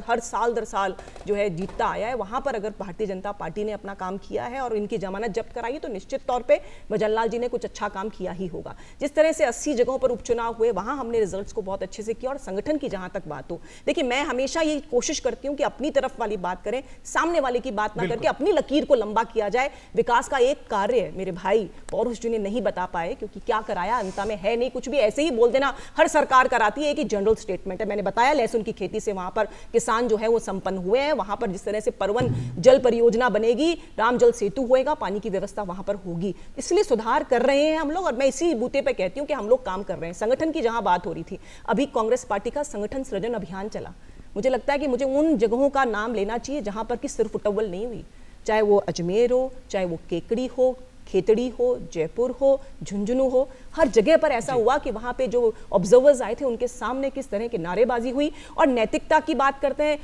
हर साल दर साल जो है जीतता आया है, वहां पर अगर भारतीय जनता पार्टी ने अपना काम किया है और इनकी जमानत जब्त कराई है तो निश्चित तौर पर भजनलाल जी ने कुछ अच्छा काम किया ही होगा। जिस तरह से 80 जगहों पर उपचुनाव हुए वहां हमने रिजल्ट्स को बहुत अच्छे से किया। और संगठन की जहां तक बात हो, देखिए मैं हमेशा ये कोशिश करती हूं कि अपनी तरफ वाली बात करें, सामने वाले की बात ना करके अपनी लकीर को लंबा किया जाए। विकास का एक कार्य मेरे भाई पौरुष जी ने नहीं बता पाए, क्योंकि क्या कराया अंता में है नहीं, कुछ भी ऐसे ही बोल देना हर सरकार कराती है कि जनरल स्टेटमेंट है। मैंने बताया लहसुन की खेती से वहां पर किसान जो है वो संपन्न हुए हैं, वहां पर जिस तरह से परवन जल परियोजना बनेगी, राम जल सेतु होएगा, पानी की व्यवस्था वहां पर होगी, इसलिए सुधार कर रहे हैं हम लोग। और मैं इसी बूते पे कहती हूं कि हम लोग काम कर रहे हैं। संगठन की जहां बात हो रही थी, अभी कांग्रेस पार्टी का संगठन सृजन अभियान चला। मुझे लगता है कि मुझे उन जगहों का नाम लेना चाहिए जहां पर कि सिर्फ उटव्वल नहीं हुई, चाहे वो अजमेर हो, चाहे वो केकड़ी हो, खेतड़ी हो, जयपुर हो, झुंझुनू हो, हर जगह पर ऐसा हुआ कि वहां पे जो ऑब्जर्वर्स आए थे उनके सामने किस तरह की नारेबाजी हुई। और नैतिकता की बात करते हैं,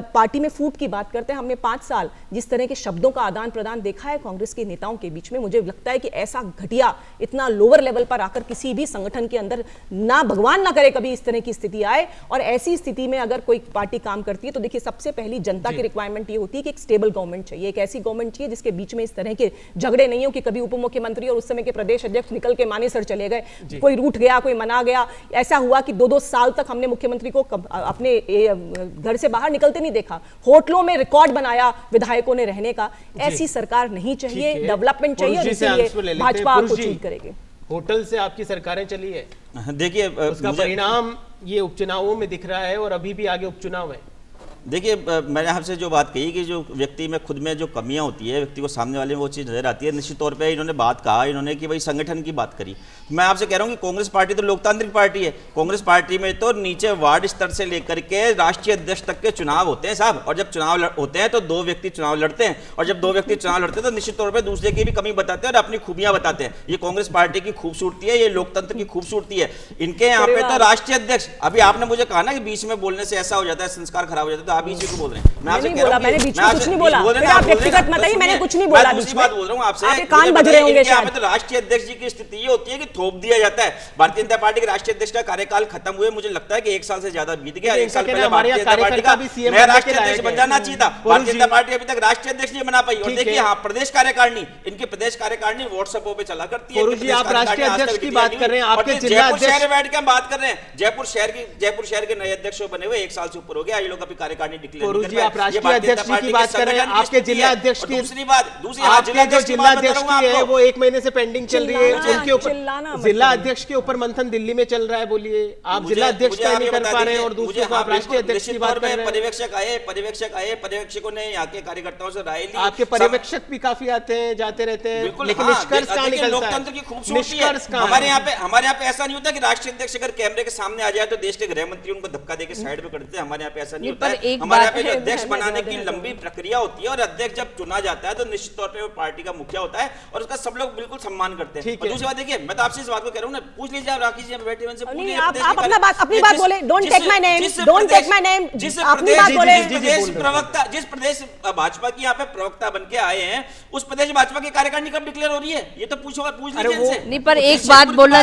पार्टी में फूट की बात करते हैं, हमने 5 साल जिस तरह के शब्दों का आदान प्रदान देखा है कांग्रेस के नेताओं के बीच में, मुझे लगता है कि ऐसा घटिया, इतना लोअर लेवल पर आकर किसी भी संगठन के अंदर ना, भगवान ना करे कभी इस तरह की स्थिति आए। और ऐसी स्थिति में अगर कोई पार्टी काम करती है तो देखिए सबसे पहली जनता की रिक्वायरमेंट ये होती है कि एक स्टेबल गवर्नमेंट चाहिए, एक ऐसी गवर्नमेंट चाहिए जिसके बीच में इस तरह के झगड़े नहीं हो कि कभी उप मुख्यमंत्री और उस समय के प्रदेश अध्यक्ष निकल के माने सर चले गए, कोई रूठ गया, कोई मना गया। ऐसा हुआ कि 2-2 साल तक हमने मुख्यमंत्री को अपने घर से बाहर निकलते नहीं देखा, होटलों में रिकॉर्ड बनाया विधायकों ने रहने का। ऐसी सरकार नहीं चाहिए, डेवलपमेंट चाहिए और इसलिए भाजपा आपको चूज करेगी। होटल से आपकी सरकारें चली है, देखिए उसका परिणाम ये उपचुनावों में दिख रहा है और अभी भी आगे उपचुनाव है। देखिए मैंने आपसे जो बात कही कि जो व्यक्ति में खुद में जो कमियां होती है, व्यक्ति को सामने वाले में वो चीज़ नजर आती है। निश्चित तौर पे इन्होंने बात कहा, इन्होंने कि भाई संगठन की बात करी। मैं आपसे कह रहा हूं कि कांग्रेस पार्टी तो लोकतांत्रिक पार्टी है। कांग्रेस पार्टी में तो नीचे वार्ड स्तर से लेकर के राष्ट्रीय अध्यक्ष तक के चुनाव होते हैं साहब, और जब चुनाव होते हैं तो 2 व्यक्ति चुनाव लड़ते हैं, और जब 2 व्यक्ति चुनाव लड़ते हैं तो निश्चित तौर पर दूसरे की भी कमी बताते हैं और अपनी खूबियां बताते हैं। ये कांग्रेस पार्टी की खूबसूरती है, ये लोकतंत्र की खूबसूरती है। इनके यहाँ पे तो राष्ट्रीय अध्यक्ष, अभी आपने मुझे कहा ना कि बीच में बोलने से ऐसा हो जाता है, संस्कार खराब हो जाता है, तो आप बीच में बोल रहे हैं। मैं आपसे कह रहा हूं, मैंने बीच में कुछ नहीं बोला, आप व्यक्तिगत मत आइए, मैंने कुछ नहीं बोला। दूसरी बात बोल रहा हूं आपसे, आपके कान बज रहे होंगे शायद। तो राष्ट्रीय अध्यक्ष जी की स्थिति ये होती है कि थोप दिया जाता है। भारतीय जनता पार्टी के राष्ट्रीय अध्यक्ष का कार्यकाल खत्म हुए मुझे लगता है कि 1 साल से ज्यादा बीत गया। 1 साल पहले भारतीय जनता पार्टी का नया राष्ट्रीय अध्यक्ष बन जाना चाहिए था। भारतीय जनता पार्टी अभी तक राष्ट्रीय अध्यक्ष नहीं बना पाई। और देखिए हाँ, प्रदेश कार्यकारिणी, इनके प्रदेश कार्यकारिणी व्हाट्सएप पे चला करती है। आप राष्ट्रीय अध्यक्ष की बात कर रहे हैं, आपके जिला अध्यक्ष शहर में बैठ के हम बात कर रहे हैं। जयपुर शहर के नए अध्यक्ष बने हुए 1 साल से ऊपर हो गया, ये लोग अभी कार्यकारिणी डिक्लेयर नहीं कर पाए। आप राष्ट्रीय अध्यक्ष की बात कर रहे हैं, आपके जिला अध्यक्ष की दूसरी बात, आपके जो जिला अध्यक्ष की है वो 1 महीने से पेंडिंग चल रही है, उनके ऊपर जिला अध्यक्ष के ऊपर मंथन दिल्ली में चल रहा है। बोलिए, आप जिला अध्यक्ष तय नहीं कर पा रहे हैं और दूसरे को आप राष्ट्रीय अध्यक्ष की बात कर रहे हैं। पर्यवेक्षकों ने यहाँ के कार्यकर्ताओं से राय ली। आपके पर्यवेक्षक भी काफी आते हैं जाते रहते हैं, लेकिन निष्कर्ष कहाँ निकलता है? लोकतंत्र की खूबसूरती है। हमारे यहाँ पे ऐसा नहीं होता कि राष्ट्रीय अध्यक्ष अगर कैमरे के सामने आ जाए तो देश के गृह मंत्री उनको धक्का देकर साइड में कर देते हैं। हमारे यहाँ पे ऐसा नहीं होता है। हमारे यहाँ पे जो अध्यक्ष बनाने की लंबी प्रक्रिया होती है और अध्यक्ष जब चुना जाता है तो निश्चित तौर पे वो पार्टी का मुखिया होता है और उसका सब लोग बिल्कुल सम्मान करते हैं। और दूसरी बात देखिए, मैं तो आपसे इस बात को कह रहा हूँ ना, पूछ लीजिए आप राकेश जी बैठे उनसे, आप अपनी बात बोले, don't take my name, don't take my name, अपनी बात बोले। जिस प्रदेश भाजपा की यहाँ पे प्रवक्ता बन के आए हैं, उस प्रदेश भाजपा की कार्यकारिणी कब डिक्लेयर हो रही है, ये तो पूछ लीजिए इनसे। नहीं, पर एक बात बोलना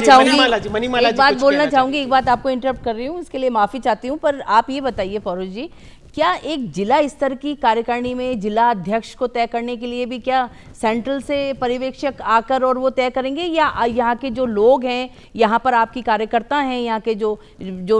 चाहूंगी, एक बात आपको इंटरप्ट कर रही हूँ, इसके लिए माफी चाहती हूँ, पर आप ये बताइए फौरुज जी, क्या एक जिला स्तर की कार्यकारिणी में जिला अध्यक्ष को तय करने के लिए भी क्या सेंट्रल से पर्यवेक्षक आकर और वो तय करेंगे, या यहाँ के जो लोग हैं, यहाँ पर आपकी कार्यकर्ता हैं, यहाँ के जो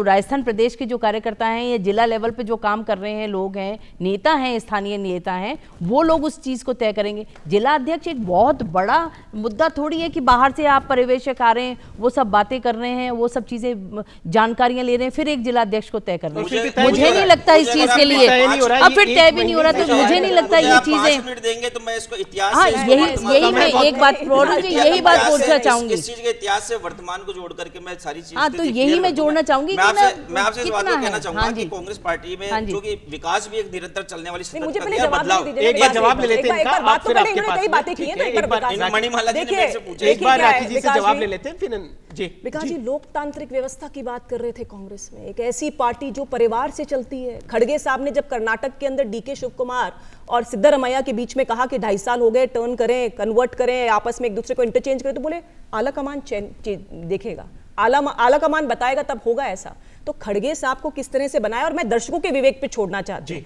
राजस्थान प्रदेश के जो कार्यकर्ता हैं या जिला लेवल पे जो काम कर रहे हैं लोग हैं, नेता हैं, स्थानीय नेता हैं, वो लोग उस चीज़ को तय करेंगे? जिला अध्यक्ष एक बहुत बड़ा मुद्दा थोड़ी है कि बाहर से आप पर्यवेक्षक आ रहे हैं, वो सब बातें कर रहे हैं, वो सब चीज़ें जानकारियाँ ले रहे हैं, फिर एक जिला अध्यक्ष को तय कर रहे हैं। मुझे नहीं लगता इस चीज़ के लिए, अब फिर तय भी नहीं हो रहा, तो मुझे नहीं लगता ये चीजें देंगे तो मैं इसको इतिहास यही मैं एक बात यही बात बोलना चाहूंगी, इस चीज के इतिहास से वर्तमान को जोड़ करके मैं सारी चीज, हाँ, तो यही मैं जोड़ना चाहूंगी। मैं आपसे इस बात को कहना चाहूंगा कि कांग्रेस पार्टी में जो कि विकास भी एक निरंतर चलने वाली मुझे पहले बदलाव, एक बार जवाब ले लेते हैं इनका, आप फिर आपके पास कई बातें की हैं, मणिमाला जी ने मेरे से पूछा, एक बार राकेश जी से जवाब ले लेते हैं फिर जी। विकास जी, लोकतांत्रिक व्यवस्था की बात कर रहे थे कांग्रेस में, एक ऐसी पार्टी जो परिवार से चलती है। खड़गे साहब ने जब कर्नाटक के अंदर डीके शिव कुमार और सिद्धरमैया के बीच में कहा कि 2.5 साल हो गए, टर्न करें, कन्वर्ट करें, आपस में एक दूसरे को इंटरचेंज करें, तो बोले आला कमान देखेगा, आला कमान बताएगा तब होगा ऐसा। तो खड़गे साहब को किस तरह से बनाया, और मैं दर्शकों के विवेक पे छोड़ना चाहती हूँ।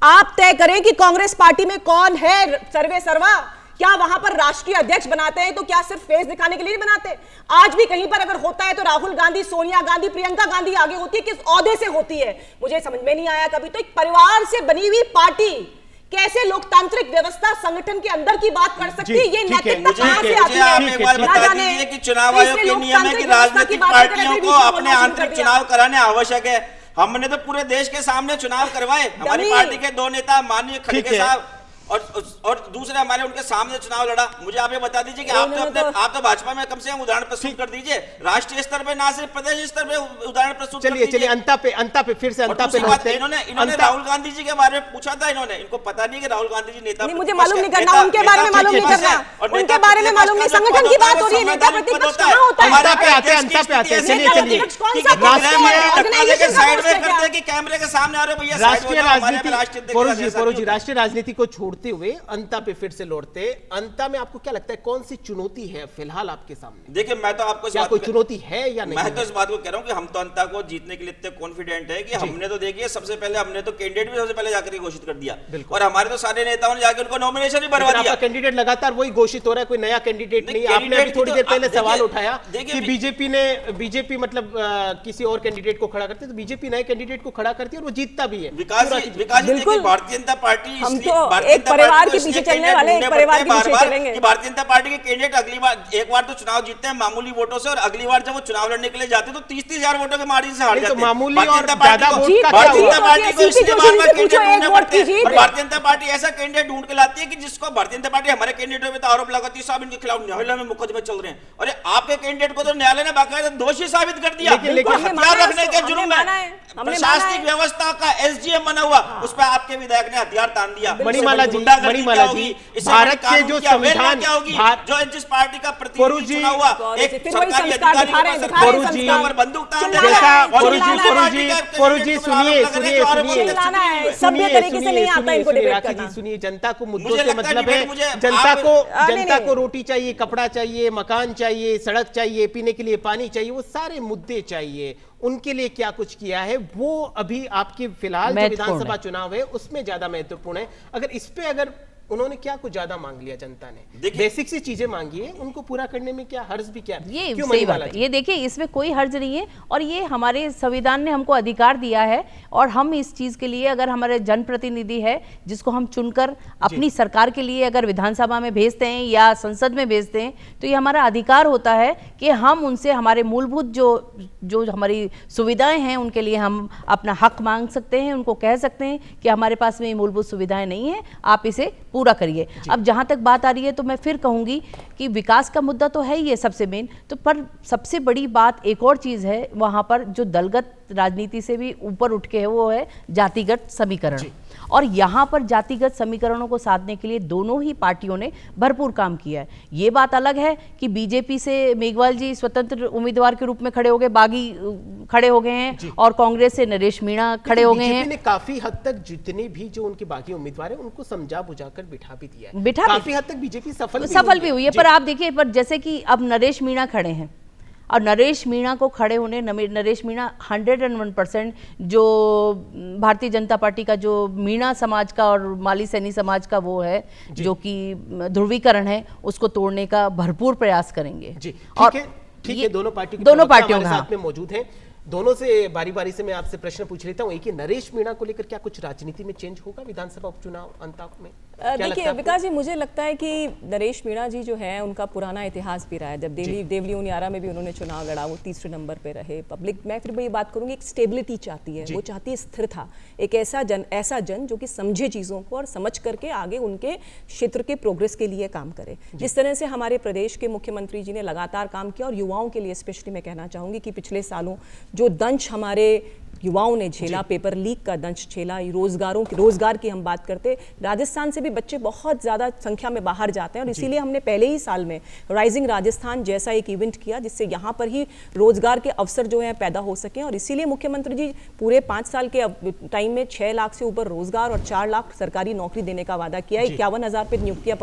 आप तय करें कि कांग्रेस पार्टी में कौन है सर्वे सर्वा। क्या वहां पर राष्ट्रीय अध्यक्ष बनाते हैं तो क्या सिर्फ फेस दिखाने के लिए नहीं बनाते? आज भी कहीं पर अगर होता है तो राहुल गांधी, सोनिया गांधी, प्रियंका गांधी आगे होती है, किस ओहदे से होती है? मुझे समझ में नहीं आया कभी। तो एक परिवार से बनी हुई पार्टी कैसे लोकतांत्रिक व्यवस्था संगठन के अंदर की बात कर सकती है? ये नैतिकता कहां से आती है? आप एक बार बता दीजिए कि चुनाव आयोग के नियम है कि राजनीतिक पार्टियों को अपने आंतरिक चुनाव कराने आवश्यक है। हमने तो पूरे देश के सामने चुनाव करवाए, हमारी पार्टी के 2 नेता माननीय खड़गे साहब और दूसरे हमारे उनके सामने चुनाव लड़ा। मुझे आप ये बता दीजिए कि आप तो भाजपा में कम से कम उदाहरण प्रस्तुत कर दीजिए, राष्ट्रीय स्तर पे ना सिर्फ प्रदेश स्तर पे उदाहरण प्रस्तुत। चलिए अंता पे फिर से अंता पे लौटते हैं। इन्होंने राहुल गांधी जी के बारे में पूछा था, इनको पता नहीं कि राहुल गांधी जी नेता, मुझे मालूम नहीं करना, उनके बारे में मालूम नहीं करना, उनके बारे में मालूम नहीं, संगठन की बात हो रही है, नेता प्रतिपक्ष कहां होता है? अंता पे आते हैं, चलिए साइड में करते हैं कि कैमरे के सामने आ रहे भैया। राष्ट्रीय राजनीति को छोड़ते हुए अंता पे फिर से लौटते, अंता में आपको क्या लगता है कौन सी चुनौती है फिलहाल आपके सामने? देखिए, मैं तो आपको क्या कोई चुनौती है या नहीं? मैं तो इस बात को कह रहा हूं कि हम तो अंता को जीतने के लिए इतने कॉन्फिडेंट है कि हमने तो देखिए सबसे पहले हमने तो कैंडिडेट भी सबसे पहले जाकर घोषित कर दिया, और हमारे तो सारे नेताओं ने जाकर उनको नॉमिनेशन भी भरवा दिया। कैंडिडेट लगातार वही घोषित हो रहा है, कोई नया कैंडिडेट नहीं। आपने अभी थोड़ी देर पहले सवाल उठाया कि बीजेपी मतलब किसी और कैंडिडेट को खड़ा करते, तो बीजेपी नए कैंडिडेट कैंडिडेट को खड़ा करती है और वो जीतता भी है। विकास जी देखिए, भारतीय जनता पार्टी हम तो एक परिवार के पीछे चलने वाले, एक परिवार के पीछे चलेंगे। भारतीय जनता पार्टी के कैंडिडेट अगली बार, एक बार तो चुनाव जीतते हैं मामूली वोटों से, और अगली बार जब वो चुनाव लड़ने के लिए जाते हैं तो 30,000 वोटों के मार्जिन से हार जाते हैं। मामूली और भारतीय ज्यादा वोट का भारतीय जनता पार्टी को इसलिए बार-बार कैंडिडेट ढूंढने वोट पड़ते की हैं, और जीत। भारतीय जनता पार्टी ऐसा कैंडिडेट ढूंढ के लाती है कि जिसको भारतीय जनता पार्टी हमारे कैंडिडेटों पे तो आरोप लगाती है साहब इनके खिलाफ न्यायालय में मुकदमे चल रहे हैं, अरे आपके कैंडिडेट को तो न्यायालय ने बाकायदा दोषी साबित कर दिया। लेकिन हथियार रखने के जुर्म में प्रशासनिक व्यवस्था का एसडीएम बना हुआ, उस पर आपके विधायक ने हथियार तान दिया। मणिमाला जी, भारत के जो संविधान जो जिस पार्टी का प्रतिनिधि चुना हुआ एक सरकारी अधिकारी पर बंदूक तान सुनिए, जनता को मुद्दों से मतलब है, जनता को रोटी चाहिए, कपड़ा चाहिए, मकान चाहिए, सड़क चाहिए, पीने के लिए पानी चाहिए, वो सारे मुद्दे चाहिए। उनके लिए क्या कुछ किया है वो अभी आपके फिलहाल जो विधानसभा चुनाव है उसमें ज्यादा महत्वपूर्ण है। अगर इस पे अगर उन्होंने क्या कुछ ज्यादा मांग लिया जनता ने, बेसिक सी चीजें मांगी है, उनको पूरा करने में क्या हर्ज भी क्या है? ये सही बात है। ये देखिए इसमें कोई हर्ज नहीं है, और ये हमारे संविधान ने हमको अधिकार दिया है, और हम इस चीज के लिए अगर हमारे जनप्रतिनिधि है जिसको हम चुनकर अपनी सरकार के लिए अगर विधानसभा में भेजते हैं या संसद में भेजते हैं, तो ये हमारा अधिकार होता है कि हम उनसे हमारे मूलभूत जो हमारी सुविधाएं हैं उनके लिए हम अपना हक मांग सकते हैं, उनको कह सकते हैं कि हमारे पास में ये मूलभूत सुविधाएं नहीं है, आप इसे पूरा करिए। अब जहां तक बात आ रही है तो मैं फिर कहूंगी कि विकास का मुद्दा तो है ही है सबसे मेन, तो पर सबसे बड़ी बात एक और चीज है वहां पर जो दलगत राजनीति से भी ऊपर उठ के है, वो है जातिगत समीकरण। और यहाँ पर जातिगत समीकरणों को साधने के लिए दोनों ही पार्टियों ने भरपूर काम किया है। ये बात अलग है कि बीजेपी से मेघवाल जी स्वतंत्र उम्मीदवार के रूप में खड़े हो गए, बागी खड़े हो गए हैं, और कांग्रेस से नरेश मीणा खड़े हो गए हैं। बीजेपी ने काफी हद तक जितने भी जो उनके बागी उम्मीदवार हैं उनको समझा बुझाकर बिठा भी दिया है, काफी हद तक बीजेपी सफल भी हुई है। पर आप देखिए, पर जैसे कि अब नरेश मीणा खड़े हैं, और नरेश मीणा को खड़े होने, नरेश मीणा 101% जो भारतीय जनता पार्टी का जो मीणा समाज का और माली सैनी समाज का वो है जो कि ध्रुवीकरण है, उसको तोड़ने का भरपूर प्रयास करेंगे। जी ठीक है, दोनों पार्टियों के साथ में मौजूद हैं। दोनों से बारी बारी से मैं आपसे प्रश्न पूछ लेता हूँ। एक ही नरेश मीणा को लेकर क्या कुछ राजनीति में चेंज होगा विधानसभा उपचुनाव अंत में? देखिए विकास जी, मुझे लगता है कि नरेश मीणा जी जो है उनका पुराना इतिहास भी रहा है। जब देवली उनियारा में भी उन्होंने चुनाव लड़ा, वो तीसरे नंबर पे रहे। पब्लिक, मैं फिर भी ये बात करूंगी, एक स्टेबिलिटी चाहती है, वो चाहती है स्थिरता, एक ऐसा जन जो कि समझे चीज़ों को और समझ करके आगे उनके क्षेत्र के प्रोग्रेस के लिए काम करे। जिस तरह से हमारे प्रदेश के मुख्यमंत्री जी ने लगातार काम किया, और युवाओं के लिए स्पेशली मैं कहना चाहूँगी कि पिछले सालों जो दंश हमारे युवाओं ने झेला, पेपर लीक का दंश झेला, रोजगार की हम बात करते, राजस्थान से भी बच्चे बहुत ज़्यादा संख्या में बाहर जाते हैं, और इसीलिए हमने पहले ही साल में राइजिंग राजस्थान जैसा एक इवेंट किया जिससे यहाँ पर ही रोजगार के अवसर जो है पैदा हो सकें। और इसीलिए मुख्यमंत्री जी पूरे 5 साल के टाइम में 6 लाख से ऊपर रोजगार और 4 लाख सरकारी नौकरी देने का वादा किया है। 51,000 पे नियुक्तियां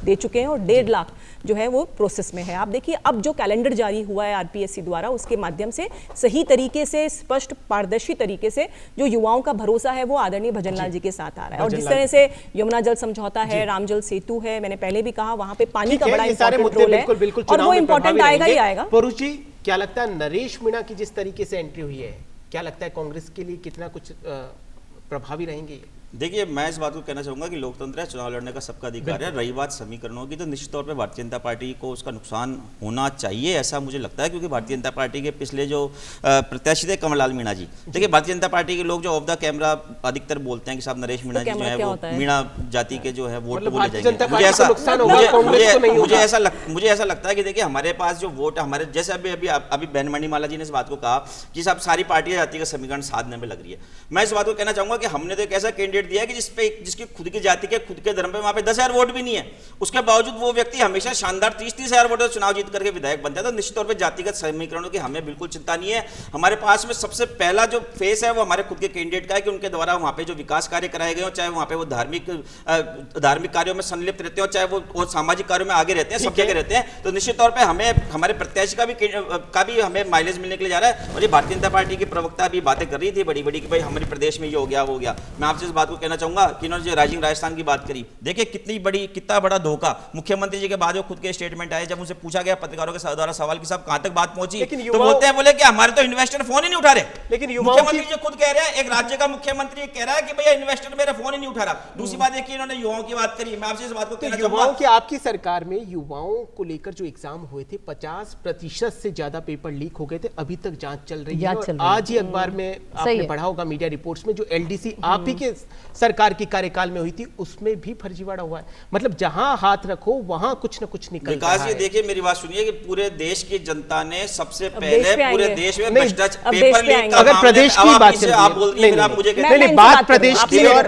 दे चुके हैं, और 1.5 लाख जो है वो प्रोसेस में है। आप देखिए अब जो कैलेंडर जारी हुआ है आरपीएससी द्वारा, उसके माध्यम से सही तरीके से, स्पष्ट पारदर्शी तरीके से जो युवाओं का भरोसा है वो आदरणीय भजनलाल जी के साथ आ रहा है। और जिस तरह से यमुना जल समझौता है, रामजल सेतु है, मैंने पहले भी कहा वहां पे पानी का बड़ा इंपॉर्टेंट रोल है, और वो इंपॉर्टेंट आएगा ही आएगा। परुष जी, क्या लगता है नरेश मीणा की जिस तरीके से एंट्री हुई है, क्या लगता है कांग्रेस के लिए कितना कुछ प्रभावी रहेंगे? देखिए, मैं इस बात को कहना चाहूँगा कि लोकतंत्र है, चुनाव लड़ने का सबका अधिकार है। रही बात समीकरणों की, तो निश्चित तौर पे भारतीय जनता पार्टी को उसका नुकसान होना चाहिए, ऐसा मुझे लगता है, क्योंकि भारतीय जनता पार्टी के पिछले जो प्रत्याशी थे कमललाल मीणा जी, देखिए भारतीय जनता पार्टी के लोग जो ऑफ द कैमरा अधिकतर बोलते हैं कि साहब नरेश मीणा जी जो है वो मीणा जाति के जो है वोट बोले जाएंगे। मुझे ऐसा लगता है कि देखिए हमारे पास जो वोट, हमारे जैसे अभी बहन मणिमाला जी ने इस बात को कहा कि साहब सारी पार्टियां जाति का समीकरण साधने में लग रही है। मैं इस बात को कहना चाहूंगा कि हमने तो एक ऐसा कैंडिडेट दिया है कि जिसकी खुद की जाति के, खुद के धर्म पे वहां पे 10,000 वोट भी नहीं है, उसके बावजूद वो व्यक्ति हमेशा शानदार 30,000 वोटों से चुनाव जीत करके विधायक बनता है। तो निश्चित तौर पे जातिगत समीकरणों की हमें बिल्कुल चिंता नहीं है। हमारे पास में सबसे पहला जो फेस है वो हमारे खुद के कैंडिडेट का है कि उनके द्वारा वहां पे जो विकास कार्य कराए गए हो, चाहे वहां पे वो धार्मिक कार्यों में संलिप्त रहते हो, चाहे वो सामाजिक कार्यों में आगे रहते हैं, सब जगह रहते हैं। तो निश्चित तौर पर हमें हमारे प्रत्याशी का भी हमें माइलेज मिलने के लिए जा रहा है। और ये भारतीय जनता पार्टी की प्रवक्ता भी बातें कर रही थी बड़ी बड़ी कि भाई हमारे प्रदेश में ये हो गया, वो हो गया। मैं आपसे इस बात बात को कहना चाहूंगा कि इन्होंने जो राइजिंग राजस्थान की बात करी, देखिए कितना बड़ा धोखा। मुख्यमंत्री जी के बाद खुद के स्टेटमेंट आए, जब उनसे पूछा गया पत्रकारों के द्वारा सवाल की साहब कहां तक बात पहुंची, तो बोले कि हमारे तो इन्वेस्टर फोन ही नहीं उठा रहे। लेकिन मुख्यमंत्री जी खुद कह रहे हैं, एक राज्य का मुख्यमंत्री कह रहा है कि भैया इन्वेस्टर मेरा फोन ही नहीं उठा रहा। दूसरी बात देखिए, इन्होंने युवाओं की बात करी। मैं आपसे इस बात को कहना चाहूंगा, युवाओं की आपकी सरकार में युवाओं को लेकर जो एग्जाम हुए थे 50% से ज्यादा पेपर लीक हो गए थे, अभी तक जांच चल रही है। और आज ही अखबार में आपने पढ़ा होगा मीडिया रिपोर्ट्स में, जो एलडीसी आप ही के सरकार की कार्यकाल में हुई थी उसमें भी फर्जीवाड़ा हुआ है। मतलब जहां हाथ रखो वहां कुछ न कुछ निकल रहा है। ये देखिए मेरी बात सुनिए कि पूरे देश की जनता ने सबसे पहले पूरे देश में भ्रष्टाचार पेपर लीक का अगर प्रदेश की बात चल रही है, आप बोल रही हैं, आप मुझे नहीं बात प्रदेश की और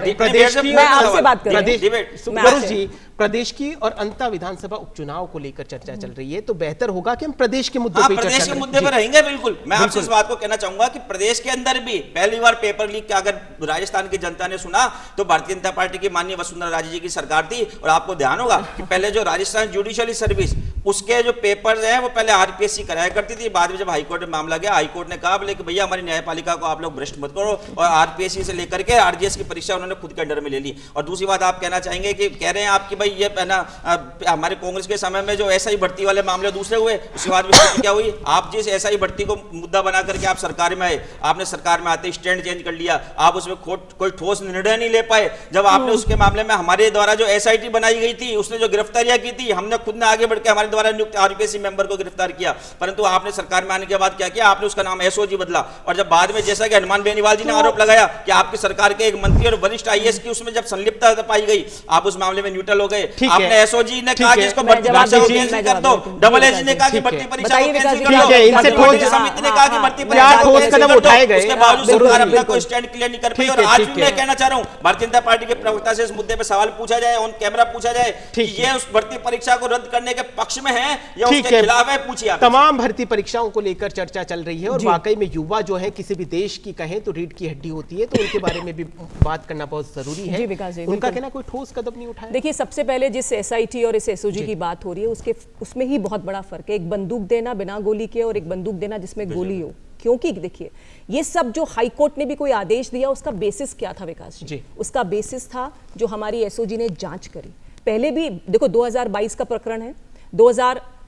प्रदेश की और अंता विधानसभा उपचुनाव को लेकर चर्चा चल रही है, तो बेहतर होगा कि हम प्रदेश के मुद्दों पर रहेंगे। बिल्कुल, मैं आपसे इस बात को कहना चाहूंगा कि प्रदेश के अंदर भी पहली बार पेपर लीक का अगर राजस्थान की जनता ने सुना तो भारतीय जनता पार्टी की माननीय वसुंधरा राजे जी की सरकार थी। और आपको ध्यान होगा कि पहले जो राजस्थान जुडिशियल सर्विस उसके जो पेपर्स हैं वो पहले आरपीएससी कराया करती थी। बाद में जब हाईकोर्ट में मामला गया, हाईकोर्ट ने कहा बोले कि भैया हमारी न्यायपालिका को आप लोग भ्रष्ट मत करो, और आरपीएससी से लेकर के आरजीएस की परीक्षा उन्होंने खुद के अंडर में ले ली। और दूसरी बात आप कहना चाहेंगे कि कह रहे हैं आपकी भाई ये ना हमारे कांग्रेस के समय में जो एसआई भर्ती वाले मामले दूसरे हुए, उसके बाद क्या हुई, आप जिस एसआई भर्ती को मुद्दा बना करके आप सरकार में आए, आपने सरकार में आते स्टैंड चेंज कर लिया, आप उसमें कोई ठोस निर्णय नहीं ले पाए। जब आपने उसके मामले में हमारे द्वारा जो एसआईटी बनाई गई थी, उसने जो गिरफ्तारियां की थी, हमने खुद ने आगे बढ़ के हमारे द्वारा नियुक्त आरपीएससी मेंबर को गिरफ्तार किया। परंतु आपने सरकार में आने के बाद क्या किया, आपने उसका नाम एसओजी बदला। और जब बाद में जैसा कि हनुमान बेनीवाल जी ने आरोप लगाया कि आपकी सरकार के एक मंत्री और वरिष्ठ आईएएस की उसमें जब संलिप्तता पाई गई, आप उस मामले में न्यूट्रल हो गए। आपने एसओजी ने कहा कि इसको भर्ती परीक्षा को कैंसिल कर दो, डबल एजी ने कहा कि भर्ती परीक्षा को कैंसिल कर दो, इनसे ठोस समिति ने कहा कि भर्ती परीक्षा को कैंसिल कर दो। उसके बावजूद सरकार अपना कोई स्टैंड क्लियर नहीं कर पाई। और आज भी मैं कहना चाह रहा हूं, भारतीय जनता पार्टी के प्रवक्ता से इस मुद्दे पर सवाल पूछा जाए, ऑन कैमरा पूछा जाए कि ये उस भर्ती परीक्षा को रद्द करने के पक्ष में है या उसके खिलाफ है, पूछिए। तमाम भर्ती परीक्षाओं को लेकर चर्चा चल रही है और वाकई में युवा जो है किसी भी देश की कहें तो रीढ़ की हड्डी होती है, तो उनके बारे में भी बात करना बहुत जरूरी है। उनका कहना कोई ठोस कदम नहीं उठाया। देखिए, सबसे पहले जिस एसआईटी और इस एसओजी की बात हो रही है उसमें ही बहुत बड़ा फर्क है। एक बंदूक देना बिना गोली के और एक बंदूक देना जिसमें गोली हो। क्योंकि देखिए, ये सब जो हाई कोर्ट ने भी कोई आदेश दिया, उसका बेसिस क्या था विकास जी? उसका बेसिस था जो हमारी एसओजी ने जांच करी। पहले भी देखो 2022 का प्रकरण है,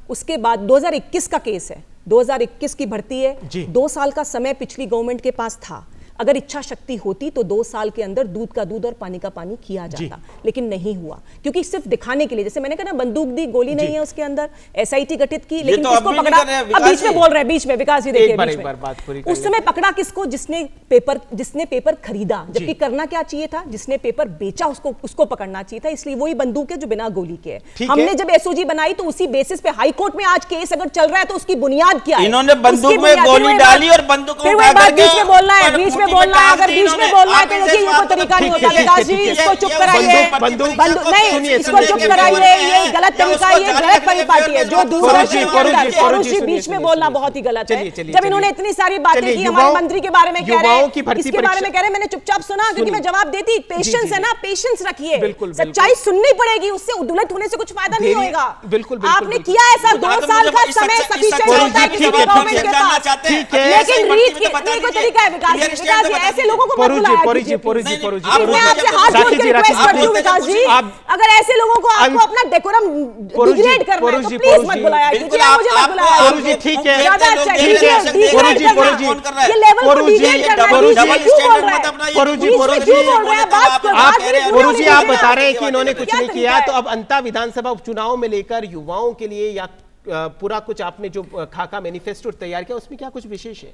उसके बाद 2021 का केस है, 2021 की भर्ती है। 2 साल का समय पिछली गवर्नमेंट के पास था। अगर इच्छा शक्ति होती तो 2 साल के अंदर दूध का दूध और पानी का पानी किया जाता, लेकिन नहीं हुआ। क्योंकि सिर्फ दिखाने के लिए, जैसे मैंने कहा ना, बंदूक दी, गोली नहीं है उसके अंदर, एसआईटी गठित की, लेकिन तो किसको पकड़ा? अब बीच में बोल रहे हैं, बीच में विकास जी देखिए, उस समय पकड़ा किसको? जिसने पेपर खरीदा, जबकि करना क्या चाहिए था? जिसने पेपर बेचा उसको पकड़ना चाहिए था। इसलिए वही बंदूक है जो बिना गोली के है। हमने जब एसओजी बनाई तो उसी बेसिस पे हाई कोर्ट में आज केस अगर चल रहा है तो उसकी बुनियाद क्या है? इन्होंने बंदूक में गोली डाली और बंदूक बीच में बोलना है, बीच में बोलना है। अगर बीच में बोलना है तो ये कोई तरीका नहीं होता। विकास जी, इसको चुप कराइए, नहीं, इसको चुप कराइए, ये गलत तरीका है, ये गलत परिपाटी है। जो दूसरे बीच में बोलना बहुत ही गलत है। जब इन्होंने इतनी सारी बातें की, हमारे मंत्री के बारे में कह रहे हैं, इसके बारे में कह रहे हैं, मैंने चुपचाप सुना क्योंकि मैं जवाब देती। पेशेंस है ना, पेशेंस रखिए, सच्चाई सुननी पड़ेगी, उससे उद्दुलत होने से कुछ फायदा नहीं होगा। आपने किया ऐसा, 2 साल का समय सफिशिएंट होता है किसी भी गवर्नमेंट के पास, लेकिन रीत की कोई तरीका है। विकास जी, ऐसे लोगों को मत बुलाया कीजिए। मैं आपसे हाथ जोड़ के रिक्वेस्ट करती हूं विकास जी, अगर ऐसे लोगों को आपको अपना डेकोरम डिग्रेड करना है तो प्लीज मत बुलाया कीजिए, मुझे मत बुलाया। ठीक है, ज्यादा अच्छा है, ये लेवल को डिग्रेड करना है। क्यों बोल रहे हैं गुरुजी? आप बता रहे हैं कि इन्होंने कुछ नहीं किया, तो अब अंता विधानसभा उपचुनाव में लेकर युवाओं के लिए या पूरा कुछ आपने जो खाका मैनिफेस्टो तैयार किया उसमें क्या कुछ विशेष है?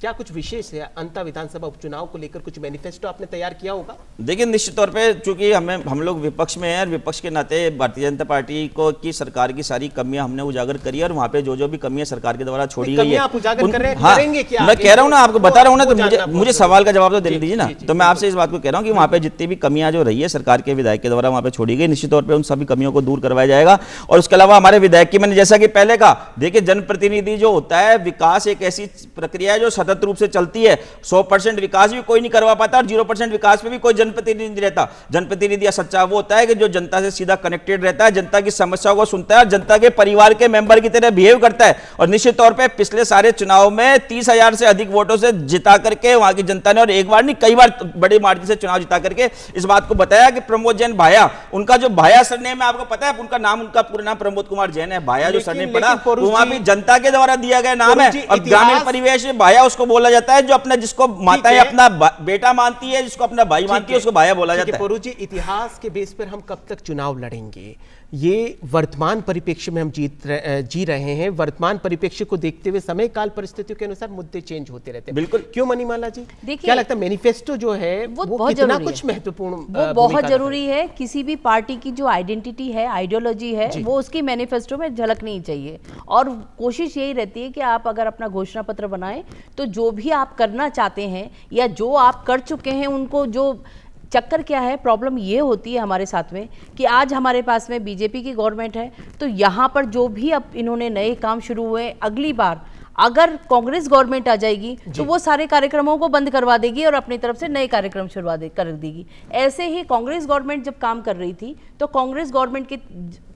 क्या कुछ विशेष है? अंता विधानसभा उपचुनाव को लेकर कुछ मैनिफेस्टो आपने तैयार किया होगा? देखिए, निश्चित तौर पे चूंकि हम लोग विपक्ष में हैं और विपक्ष के नाते भारतीय जनता पार्टी को की सरकार की सारी कमियां हमने उजागर करी है और वहां पे जो भी कमियां सरकार के द्वारा छोड़ी गई है आप उजागर कर रहे हैं, करेंगे क्या? मैं कह रहा हूं ना, आपको बता रहा हूं ना, तो मुझे सवाल का जवाब तो दे दीजिए ना। तो मैं आपसे इस बात को कह रहा हूं कि वहां पे जितनी भी कमियां जो रही है सरकार के विधायक के द्वारा वहां पे छोड़ी गई, निश्चित तौर पर उन सभी कमियों को दूर करवाया जाएगा। और उसके अलावा हमारे विधायक की, मैंने जैसा कि पहले कहा, देखिए जनप्रतिनिधि जो होता है, विकास एक ऐसी प्रक्रिया है जो सतत सतत रूप से चलती है, 100% विकास भी कोई नहीं करवा पाता और 0% विकास पे भी कोई जनप्रतिनिधि नहीं रहता। जनप्रतिनिधि सच्चा वो होता है कि जो जनता से सीधा कनेक्टेड रहता है, जनता की समस्याओं को सुनता है और जनता के परिवार के मेंबर की तरह बिहेव करता है। और निश्चित तौर पे पिछले सारे चुनाव में 30,000 से अधिक वोटों से जिता करके वहां की जनता ने, और एक बार नहीं कई बार बड़ी मार्जिन से चुनाव जिता करके इस बात को बताया कि प्रमोद जैन भाया, उनका जो भाया सरनेम है, आपको पता है उनका नाम, उनका पूरा नाम प्रमोद कुमार जैन है। भाया जो सरनेम पड़ा वो वहां भी जनता के द्वारा दिया गया नाम है। और ग्रामीण परिवेश में भाया उसको बोला जाता है जो अपना, जिसको माताएं अपना बेटा मानती है, जिसको अपना भाई मानती है, उसको भाया बोला जाता है। परू जी, इतिहास के बेस पर हम कब तक चुनाव लड़ेंगे? ये वर्तमान परिप्रेक्ष्य में हम जी रहे हैं। वर्तमान परिप्रेक्ष्य को देखते हुए समय काल परिस्थितियों के अनुसार मुद्दे चेंज होते रहते हैं। बिल्कुल। क्यों मनीमाला जी, क्या लगता है मैनिफेस्टो जो है वो कितना कुछ महत्वपूर्ण, वो बहुत जरूरी है। किसी भी पार्टी की जो आइडेंटिटी है, आइडियोलॉजी है, वो उसकी मैनिफेस्टो में झलकनी चाहिए। और कोशिश यही रहती है कि आप अगर अपना घोषणा पत्र बनाएं तो जो भी आप करना चाहते हैं या जो आप कर चुके हैं उनको, जो चक्कर क्या है, प्रॉब्लम ये होती है हमारे साथ में कि आज हमारे पास में बीजेपी की गवर्नमेंट है, तो यहाँ पर जो भी अब इन्होंने नए काम शुरू हुए, अगली बार अगर कांग्रेस गवर्नमेंट आ जाएगी तो वो सारे कार्यक्रमों को बंद करवा देगी और अपनी तरफ से नए कार्यक्रम कर देगी। ऐसे ही कांग्रेस गवर्नमेंट जब काम कर रही थी तो कांग्रेस गवर्नमेंट के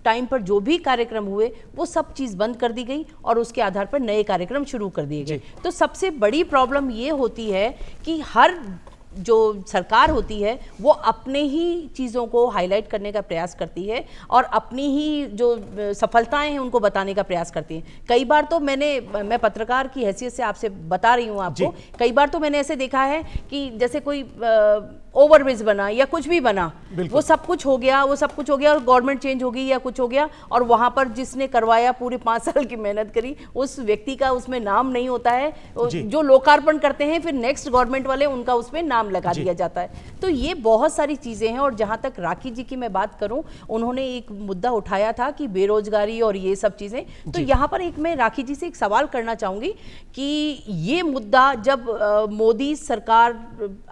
टाइम पर जो भी कार्यक्रम हुए वो सब चीज़ बंद कर दी गई और उसके आधार पर नए कार्यक्रम शुरू कर दिए गए। तो सबसे बड़ी प्रॉब्लम ये होती है कि हर जो सरकार होती है वो अपने ही चीज़ों को हाईलाइट करने का प्रयास करती है और अपनी ही जो सफलताएं हैं उनको बताने का प्रयास करती है। कई बार तो मैं पत्रकार की हैसियत से आपसे बता रही हूँ आपको, कई बार तो मैंने ऐसे देखा है कि जैसे कोई ओवरब्रिज बना या कुछ भी बना, वो सब कुछ हो गया और गवर्नमेंट चेंज हो गई या कुछ हो गया और वहां पर जिसने करवाया पूरे 5 साल की मेहनत करी उस व्यक्ति का उसमें नाम नहीं होता है। जो लोकार्पण करते हैं फिर नेक्स्ट गवर्नमेंट वाले उनका उसमें नाम लगा दिया जाता है। तो ये बहुत सारी चीजें हैं। और जहां तक राखी जी की मैं बात करूं, उन्होंने एक मुद्दा उठाया था कि बेरोजगारी और ये सब चीजें, तो यहाँ पर मैं राखी जी से एक सवाल करना चाहूंगी कि ये मुद्दा जब मोदी सरकार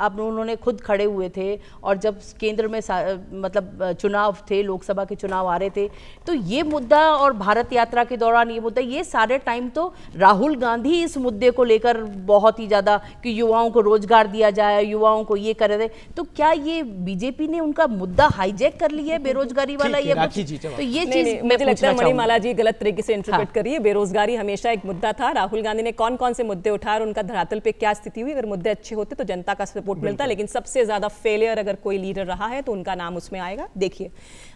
उन्होंने खुद खड़े हुए थे और जब केंद्र में मतलब चुनाव थे, लोकसभा के चुनाव आ रहे थे, तो ये मुद्दा और भारत यात्रा के दौरान ये मुद्दा, ये सारे टाइम तो राहुल गांधी इस मुद्दे को लेकर बहुत ही ज्यादा कि युवाओं को रोजगार दिया जाए, युवाओं को ये कर रहे थे। तो क्या ये बीजेपी ने उनका मुद्दा हाईजैक कर लिया है बेरोजगारी वाला? ये तो ये चीज मुझे लगता है मणिमाला जी गलत तरीके से इंटरप्रेट करिए। बेरोजगारी हमेशा एक मुद्दा था। राहुल गांधी ने कौन कौन से मुद्दे उठाए और उनका धरातल पे क्या स्थिति हुई? अगर मुद्दे अच्छे होते तो जनता का सपोर्ट मिलता, लेकिन सबसे ज्यादा फेलियर अगर कोई लीडर रहा है तो उनका नाम उसमें आएगा। देखिए,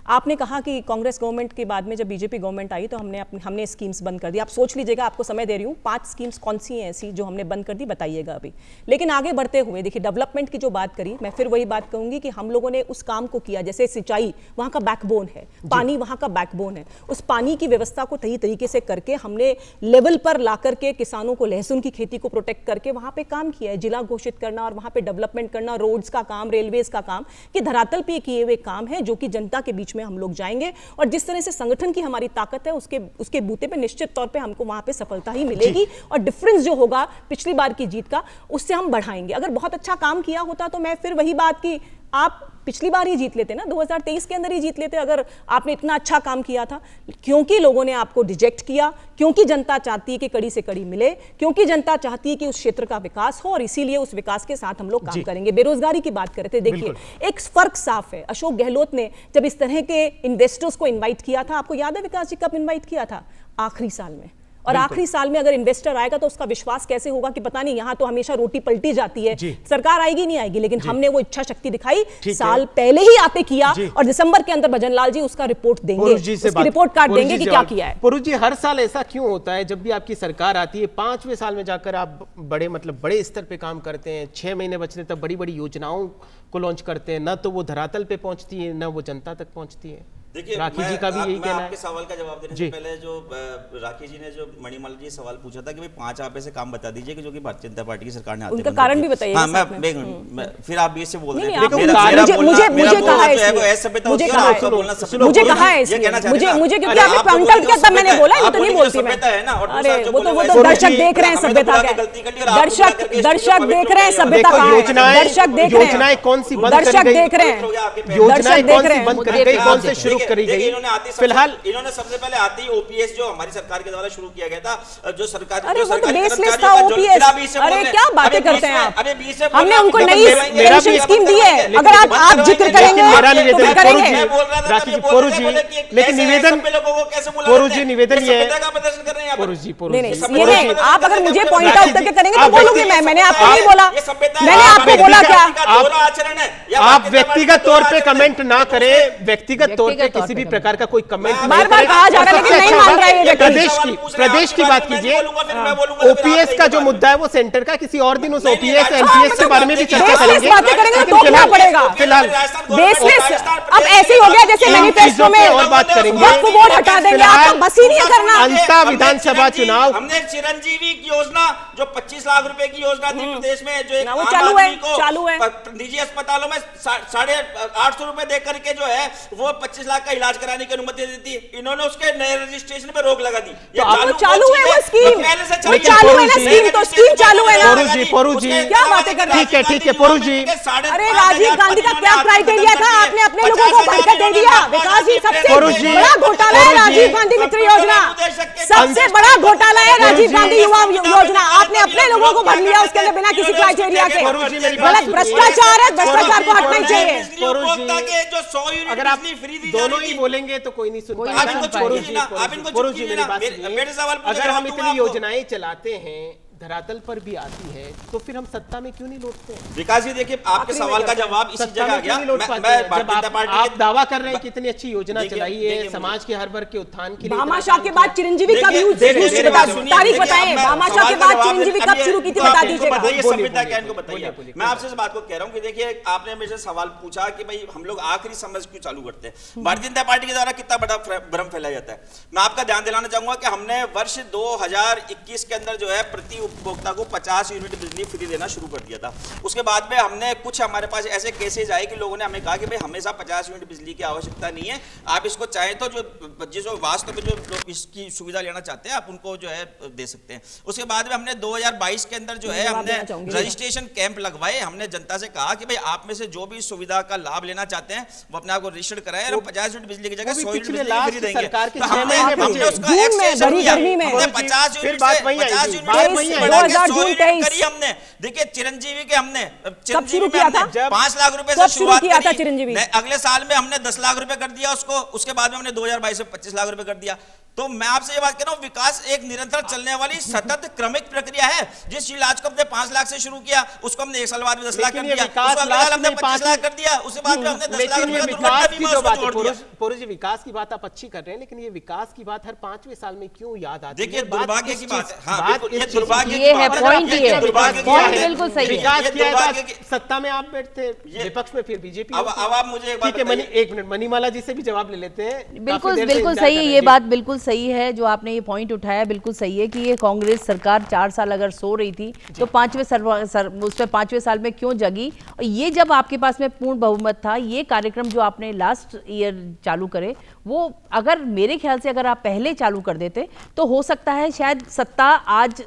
आपने कहा कि कांग्रेस गवर्नमेंट के बाद में जब बीजेपी गवर्नमेंट आई तो हमने स्कीम्स बंद कर दी। आप सोच लीजिएगा, आपको समय दे रही हूँ, 5 स्कीम्स कौन सी हैं ऐसी जो हमने बंद कर दी, बताइएगा अभी। लेकिन आगे बढ़ते हुए देखिए, डेवलपमेंट की जो बात करी, मैं फिर वही बात कहूंगी कि हम लोगों ने उस काम को किया, जैसे सिंचाई वहां का बैकबोन है, पानी वहां का बैकबोन है, उस पानी की व्यवस्था को सही तरीके से करके हमने लेवल पर ला करके किसानों को, लहसुन की खेती को प्रोटेक्ट करके वहां पे काम किया है। जिला घोषित करना और वहां पे डेवलपमेंट करना, रोड्स का काम, रेलवेज का काम, कि धरातल पे किए हुए काम है जो कि जनता के बीच में हम लोग जाएंगे और जिस तरह से संगठन की हमारी ताकत है उसके बूते पे निश्चित तौर पे हमको वहां पे सफलता ही मिलेगी और डिफरेंस जो होगा पिछली बार की जीत का उससे हम बढ़ाएंगे। अगर बहुत अच्छा काम किया होता तो मैं फिर वही बात की, आप पिछली बार ही जीत लेते ना, 2023 के अंदर ही जीत लेते अगर आपने इतना अच्छा काम किया था। क्योंकि लोगों ने आपको रिजेक्ट किया, क्योंकि जनता चाहती है कि कड़ी से कड़ी मिले, क्योंकि जनता चाहती है कि उस क्षेत्र का विकास हो और इसीलिए उस विकास के साथ हम लोग काम करेंगे। बेरोजगारी की बात कर रहे थे, देखिए एक फर्क साफ है। अशोक गहलोत ने जब इस तरह के इन्वेस्टर्स को इन्वाइट किया था, आपको याद है विकास जी कब इन्वाइट किया था? आखिरी साल में। और आखिरी साल में अगर इन्वेस्टर आएगा तो उसका विश्वास कैसे होगा कि पता नहीं, यहां तो हमेशा रोटी पलटी जाती है, सरकार आएगी नहीं आएगी, लेकिन हमने वो इच्छा शक्ति दिखाई, साल पहले ही आते किया और दिसंबर के अंदर भजन लाल जी उसका रिपोर्ट देंगे, उसकी रिपोर्ट कार्ड देंगे कि क्या किया है। पुरुष जी, हर साल ऐसा क्यों होता है जब भी आपकी सरकार आती है, 5वें साल में जाकर आप बड़े स्तर पे काम करते हैं, 6 महीने बचते तब बड़ी बड़ी योजनाओं को लॉन्च करते हैं, ना तो वो धरातल पे पहुंचती है ना वो जनता तक पहुंचती है? देखिए, राखी जी का भी यही कहना है। आपके सवाल का जवाब देने से पहले जो राखी जी ने जो मणिमाला जी सवाल पूछा था कि भाई 5 आप ऐसे काम बता दीजिए कि जो कि भारतीय जनता पार्टी की सरकार ने आते उनका कारण भी बताइए। हाँ, मैं फिर आप भी इससे बोल रहे हैं। मुझे कहा है, मुझे कहा है, मुझे क्योंकि आपने काउंटर किया तब मैंने बोला, ये तो नहीं बोलती मैं। अरे वो तो दर्शक देख रहे हैं सभ्यता का, दर्शक देख रहे हैं सभ्यता का, दर्शक देख रहे हैं, योजनाएं कौन सी बंद दर्शक देख रहे हैं, योजनाएं कौन सी बंद करी गई, कौन से शुरू करी गई। फिलहाल इन्होंने सबसे पहले आती ओपीएस जो हमारी सरकार के द्वारा शुरू किया गया था, जो सरकार अरे वो तो बेसलेस था ओपीएस। अरे क्या बातें करते हैं आप? हमने उनको नई पेंशन स्कीम दी है, अगर आप जिक्र करेंगे तो करेंगे। पोरू जी, लेकिन निवेदन पोरू जी निवेदन ये पोरू जी नहीं, आप अगर मुझे पॉइंट आउट करके करेंगे तो बोलूंगी मैं। मैंने आपको नहीं बोला, मैंने आपको बोला क्या? आप व्यक्तिगत तौर पे कमेंट ना करें, व्यक्तिगत तौर पे किसी भी प्रकार का कोई कमेंट बार बार कहा जा रहा है लेकिन नहीं मान रहा है ये प्रदेश की बात कीजिए। ओपीएस का जो मुद्दा है वो सेंटर का, किसी और दिन उस ओपीएस एमपीएस के बारे में भी चर्चा करेंगे। फिलहाल बेसलेस अब ऐसे हो गया जैसे मैनिफेस्टो में और बात करेंगे, वक्फ बोर्ड हटा देंगे, आपका बस ही नहीं करना। अंता विधानसभा चुनाव हमने चिरंजीवी की योजना जो 25 लाख रुपए की योजना थी प्रदेश में, जो एक वो आम चालू आदमी को चालू है। निजी अस्पतालों में 850 रुपए दे करके जो है वो 25 लाख का इलाज कराने की अनुमति दी थी, इन्होंने उसके नए रजिस्ट्रेशन पे रोक लगा दी। ये चालू है वो स्कीम, पहले से चालू है ना स्कीम, तो स्कीम चालू है ना। पोरू जी क्या बातें कर रहे हैं? ठीक है पोरू जी। अरे राजीव गांधी का क्या क्राइटेरिया था? आपने अपने लोगों को भरकर दे दिया। विकास जी सबसे बड़ा घोटाला है राजीव गांधी मित्र योजना, सबसे बड़ा घोटाला है राजीव गांधी युवा योजना। आपने अपने लोगों को भर लिया उसके लिए बिना किसी क्राइटेरिया के। गलत भ्रष्टाचार है, भ्रष्टाचार को हटना ही चाहिए। अगर आप दोनों ही बोलेंगे तो कोई नहीं सुन पाएगा। पोरू जी मेरी बात सुनिए, अगर हम इतनी योजनाएं चलाते हैं धरातल पर भी आती है तो फिर हम सत्ता में क्यों नहीं लौटते हैं? विकास जी देखिए आपके सवाल का जवाब इसी जगह आ गया। आप दावा कर रहे हैं कि इतनी अच्छी योजना चलाई है समाज के हर वर्ग के उत्थान के लिए। भामाशाह के बाद चिरंजीवी कब तारीख बताएं? भामाशाह के बाद चिरंजीवी कब शुरू की थी बता दीजिएगा। मैं आपसे इस बात को कह रहा हूँ कि देखिए आपने मेरे से सवाल पूछा कि भाई हम लोग आखिरी समझ क्यों चालू करते हैं। भारतीय जनता पार्टी के द्वारा कितना बड़ा भ्रम फैलाया जाता है। मैं आपका ध्यान दिलाना चाहूंगा कि हमने वर्ष 2021 के अंदर जो है प्रति उपभोक्ता को 50 यूनिट बिजली फ्री देना शुरू कर दिया था। उसके बाद में हमने कुछ हमारे पास ऐसे केसेज आए कि लोगों ने हमें कहा कि भाई हमेशा 50 यूनिट बिजली की आवश्यकता नहीं है, आप इसको चाहें तो जो वास्तव में जो लोग इसकी सुविधा लेना चाहते हैं आप उनको जो है दे सकते हैं। उसके बाद में हमने 2022 के अंदर जो है हमने रजिस्ट्रेशन कैंप लगवाए। हमने जनता से कहा कि भाई आप में से जो भी सुविधा का लाभ लेना चाहते हैं वो अपने आप को रजिस्टर कराएं और 50 यूनिट बिजली की जगह 100 यूनिट बिजली फ्री देंगे। हमने उसका एक्सटेंशन किया, 50 यूनिट करी हमने। देखिए चिरंजीवी के हमने 5 लाख रुपए से शुरुआत किया था चिरंजीवी। अगले साल में हमने 10 लाख रुपए कर दिया उसको, उसके बाद में हमने 2022 में 25 लाख रुपए कर दिया। तो मैं आपसे ये बात कह रहा हूँ विकास एक निरंतर चलने वाली सतत क्रमिक प्रक्रिया है। जिस इलाज को हमने 5 लाख से शुरू किया उसको हमने 1 साल बाद में 10 लाख कर दिया, हमने 25 लाख कर दिया, उसके बाद में हमने 10 लाख पोरू जी विकास की बात आप अच्छी कर रहे हैं, लेकिन ये विकास की बात हर 5वें साल में क्यों याद आती है? देखिए दुर्भाग्य की बात है, बिल्कुल सही है। सत्ता में आप बैठते, विपक्ष में फिर बीजेपी। अब आप मुझे एक मिनट मनीमाला जी से भी जवाब ले लेते हैं। बिल्कुल सही है, ये बात बिल्कुल सही है जो आपने ये पॉइंट उठाया, बिल्कुल सही है कि ये कांग्रेस सरकार 4 साल अगर सो रही थी तो 5वें साल में क्यों जगी। और ये जब आपके पास में पूर्ण बहुमत था, ये कार्यक्रम जो आपने लास्ट ईयर चालू करे वो अगर मेरे ख्याल से अगर आप पहले चालू कर देते तो हो सकता है शायद सत्ता आज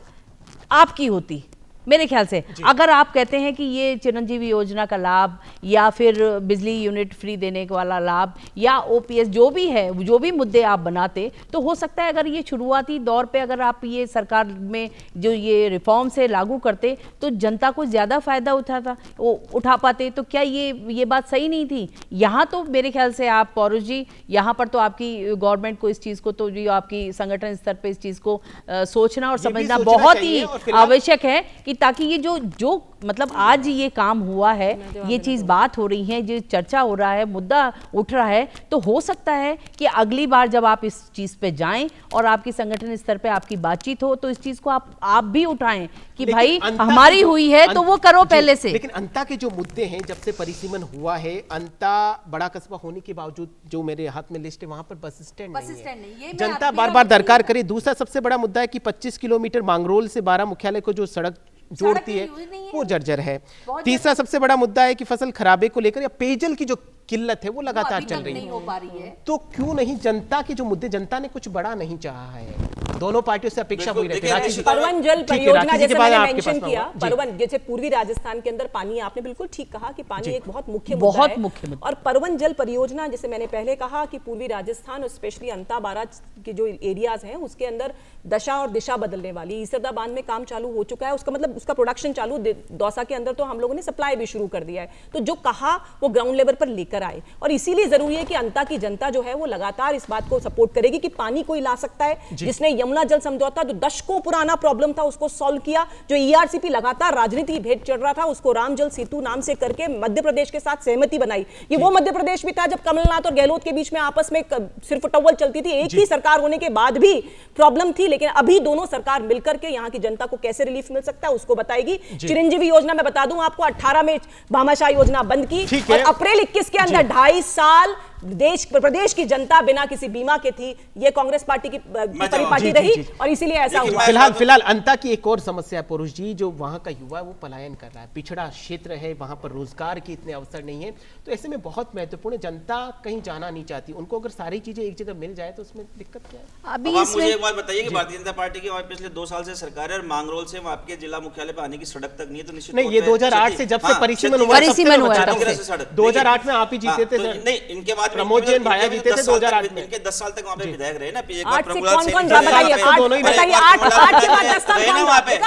आपकी होती। मेरे ख्याल से अगर आप कहते हैं कि ये चिरंजीवी योजना का लाभ या फिर बिजली यूनिट फ्री देने वाला लाभ या ओपीएस जो भी है, जो भी मुद्दे आप बनाते, तो हो सकता है अगर ये शुरुआती दौर पे अगर आप ये सरकार में जो ये रिफॉर्म से लागू करते तो जनता को ज़्यादा फायदा उठा पाते। तो क्या ये बात सही नहीं थी? यहाँ तो मेरे ख्याल से आप पौरुष जी, यहाँ पर तो आपकी गवर्नमेंट को इस चीज़ को तो जो आपकी संगठन स्तर पर इस चीज़ को सोचना और समझना बहुत ही आवश्यक है कि ताकि ये जो मतलब आज ये काम हुआ है, ये चीज बात हो रही है, जो चर्चा हो रहा है, मुद्दा उठ रहा है, तो हो सकता है कि अगली बार जब आप इस चीज पे जाएं और आपकी संगठन स्तर पे आपकी बातचीत हो तो इस चीज को आप भी उठाएं कि भाई हमारी हुई है तो वो करो पहले से। लेकिन अंता के जो मुद्दे हैं जब से परिसीमन हुआ है, अंता बड़ा कस्बा होने के बावजूद जो मेरे हाथ में लिस्ट है वहां पर बस स्टैंड नहीं है। जनता बार बार दरकार करे। दूसरा सबसे बड़ा मुद्दा है कि 25 किलोमीटर मांगरोल से 12 मुख्यालय को जो सड़क जोड़ती है वो जर्जर है। तीसरा सबसे बड़ा मुद्दा है कि फसल खराबे को लेकर या पेयजल की जो किल्लत है वो लगातार चल रही है। तो क्यों नहीं जनता के जो मुद्दे, जनता ने कुछ बड़ा नहीं चाहा है। दोनों पार्टियों से अपेक्षा हुई रहती है। परवन जल परियोजना जैसे मैंने मेंशन किया, परवन जैसे पूर्वी राजस्थान के अंदर पानी, आपने बिल्कुल ठीक कहा कि पानी एक बहुत मुख्य मुद्दा है। और परवन जल परियोजना जैसे मैंने पहले कहा कि पूर्वी राजस्थान और स्पेशली अंता बारा के जो एरियाज हैं उसके अंदर दशा और दिशा बदलने वाली ईसरदा बांध में काम चालू हो चुका है, उसका मतलब उसका प्रोडक्शन चालू, दौसा के अंदर तो हम लोगों ने सप्लाई भी शुरू कर दिया है। तो जो कहा वो ग्राउंड लेवल पर लेकर आए, और इसीलिए जरूरी है कि अंता की जनता जो है वो लगातार इस बात को सपोर्ट करेगी कि पानी कोई ला सकता है, जिसने यमुना जल समझौता जो दशकों पुराना प्रॉब्लम था उसको सॉल्व किया, जो ईआरसीपी लगातार राजनीति भेद चढ़ रहा था उसको राम जल सेतु नाम से करके मध्य प्रदेश के साथ सहमति बनाई। ये वो मध्य प्रदेश भी था जब कमलनाथ और गहलोत के बीच में आपस में सिर्फ टव्वल चलती थी, एक ही सरकार होने के बाद भी प्रॉब्लम थी, लेकिन अभी दोनों सरकार मिलकर के यहाँ की जनता को कैसे रिलीफ मिल सकता है उसको बताएगी। चिरंजीवी योजना मैं बता दूं आपको, 18 में भामाशाह योजना बंद की और अप्रैल 21 के अंदर 2.5 साल प्रदेश की जनता बिना किसी बीमा के थी। ये कांग्रेस पार्टी की परिपाटी रही और इसीलिए ऐसा हुआ। फिलहाल अंता की एक और समस्या है पुरुष जी, जो वहां का युवा है वो पलायन कर रहा है, पिछड़ा क्षेत्र है, वहां पर रोजगार के इतने अवसर नहीं है, तो ऐसे में बहुत महत्वपूर्ण, जनता कहीं जाना नहीं चाहती, उनको अगर सारी चीजें एक जगह मिल जाए तो उसमें दिक्कत क्या है? अभी मुझे एक बात बताइए कि भारतीय जनता पार्टी की पिछले 2 साल से सरकार है और मांगरोल से आपके जिला मुख्यालय पर आने की सड़क तक नहीं है, तो निश्चित नहीं, ये 2008 से जब से परिसीमन हुआ 2008 में आप ही जीते थे। नहीं, इनके बाद प्रमोद जैन भाया जीते थे 2008 में, इनके 10 साल तक वहाँ पे विधायक रहे ना।